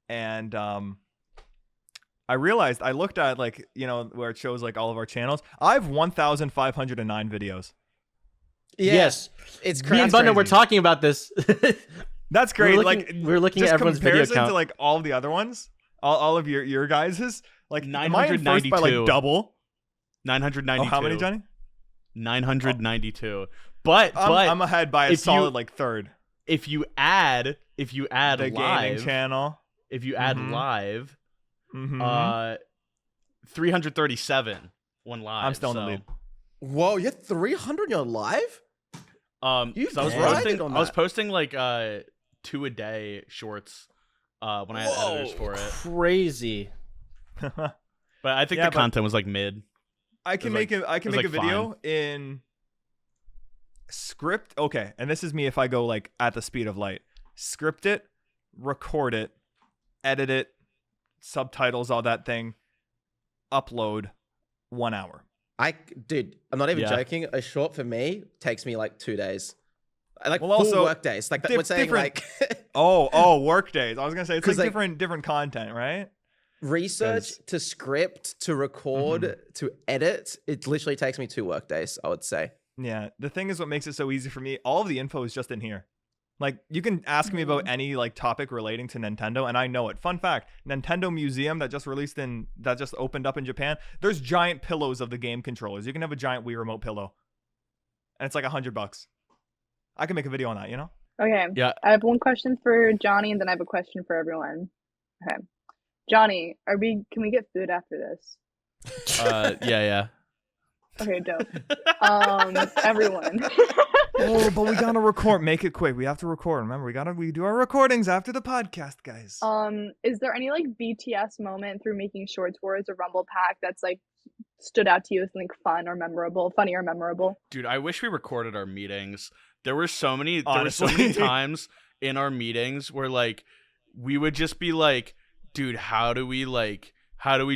and I realized I looked at like, you know, where it shows like all of our channels. I have 1,509 videos. Yeah, Yes. It's Me crazy. and Bundle were crazy. talking about this. That's great. We're looking at just everyone's video comparison count. to like all the other ones, all of your guys's. Like, am I in first by 992. like double? 992. Oh, how many, Johnny? 992. But I'm ahead by a if you- solid like third. if you add The gaming live, channel. if you add Mhm. live, Mhm. 337 one live. I'm still in the so- lead. Whoa, you're 300 on your live? You 'cause I was grinded posting. on I was that. posting like 2 a day shorts when I had editors for it. Crazy. But I think Yeah, the but- content was like mid. I can It was make I can it was, make a like, video in script. Okay, and this is me if I go like at the speed of light. Script it, record it, edit it, subtitles, all that thing, upload, 1 hour. Dude, I'm not even Yeah. joking. A short for me takes me like 2 days. Like Well, full also, work days. Like that, we're saying different- like Oh, work days. I was gonna say it's 'Cause, like like- different content, right? research 'Cause- to script to record Mhm. to edit. It literally takes me 2 work days, I would say. Yeah. The thing is, what makes it so easy for me, all of the info is just in here. Like, you can ask me about any like topic relating to Nintendo, and I know it. Fun fact: Nintendo Museum that just opened up in Japan. There's giant pillows of the game controllers. You can have a giant Wii remote pillow, and it's like $100. I can make a video on that. You know? Okay. Yeah. I have one question for Johnny, and then I have a question for everyone. Okay. Johnny, can we get food after this? Yeah. Okay, dope. Everyone. Oh, but we gotta record. Make it quick. We have to record. Remember, we do our recordings after the podcast, guys. Is there any like BTS moment through making Shorts Wars or Rumble Pack that's like stood out to you as something funny or memorable? Dude, I wish we recorded our meetings. There were so many Honestly. times in our meetings where like we would just be like, dude, how do we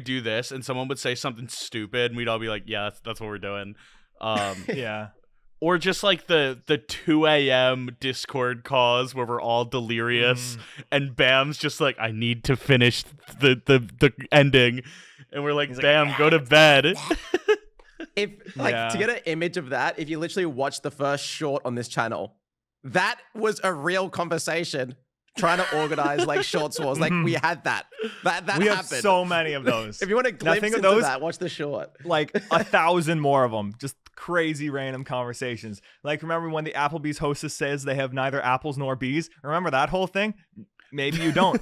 do this? And someone would say something stupid and we'd all be like, yeah, that's what we're doing. Yeah. Or just like the 2 a.m. Discord calls where we're all delirious and Bam's just like, I need to finish the ending. And we're like, Bam, go to bed. If like Yeah. to get an image of that, if you literally watch the first short on this channel, that was a real conversation trying to organize like Shorts Wars. Like we had that. That We have happened. so many of those. If you want to glimpse think of into those- that, watch the short. Like 1,000 more of them. Just crazy random conversations. Like, remember when the Applebee's hostess says they have neither apples nor bees? Remember that whole thing? Maybe you don't.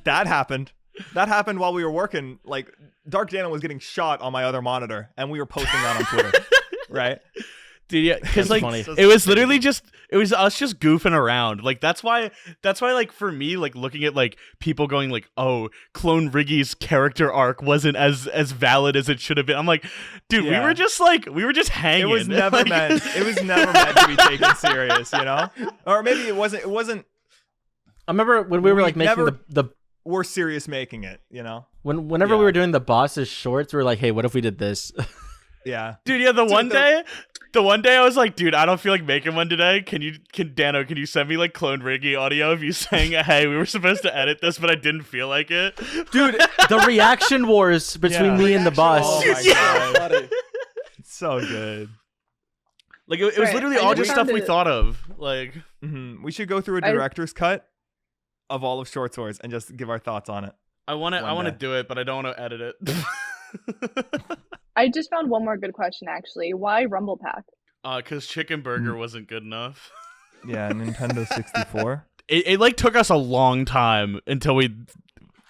That happened. That happened while we were working. Like, Dark Dana was getting shot on my other monitor, and we were posting that on Twitter. Right? Dude, yeah, because That's like funny. it was literally it was us just goofing around. Like that's why like for me, like looking at like people going like, oh, Clone Riggy's character arc wasn't as valid as it should have been. I'm like, dude, Yeah. we were just hanging. It was never Like- meant. It was never meant to be taken serious, you know? Or maybe it wasn't I remember when we were We like making never- the we're serious making it, you know? whenever Yeah. we were doing the bosses shorts, we were like, hey, what if we did this? Yeah. Dude, yeah, the one day I was like, dude, I don't feel like making one today. Can you send me like Clone Riggy audio of you saying, hey, we were supposed to edit this, but I didn't feel like it? Dude, the reaction wars between Yeah. me and the boss. Oh my Yeah. god. It's so good. Like it was Right, literally I all just just stuff found we it- thought of. Like We should go through a I- director's cut of all of Short Swords and just give our thoughts on it. I want One to day. do it, but I don't want to edit it. I just found one more good question actually. Why Rumble Pack? Cause Chicken Burger wasn't good enough. Yeah, Nintendo 64. It like took us a long time until we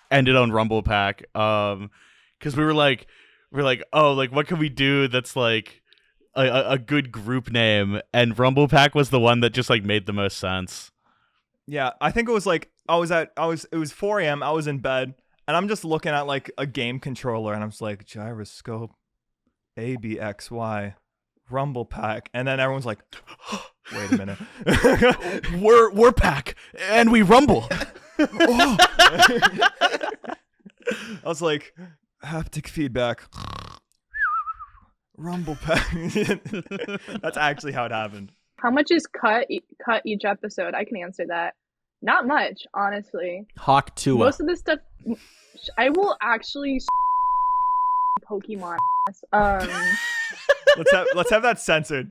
ended on Rumble Pack. Cause we were like, oh, like what can we do that's like a good group name? And Rumble Pack was the one that just like made the most sense. Yeah, I think it was like it was 4 a.m. I was in bed and I'm just looking at like a game controller and I'm just like gyroscope, ABXY, Rumble Pack, and then everyone's like, wait a minute. We're Pack and we rumble. Oh. I was like, haptic feedback. Rumble Pack. That's actually how it happened. How much is cut each episode? I can answer that. Not much, honestly. Hawk Tua. Most of this stuff, I will actually Pokemon. Let's have that censored.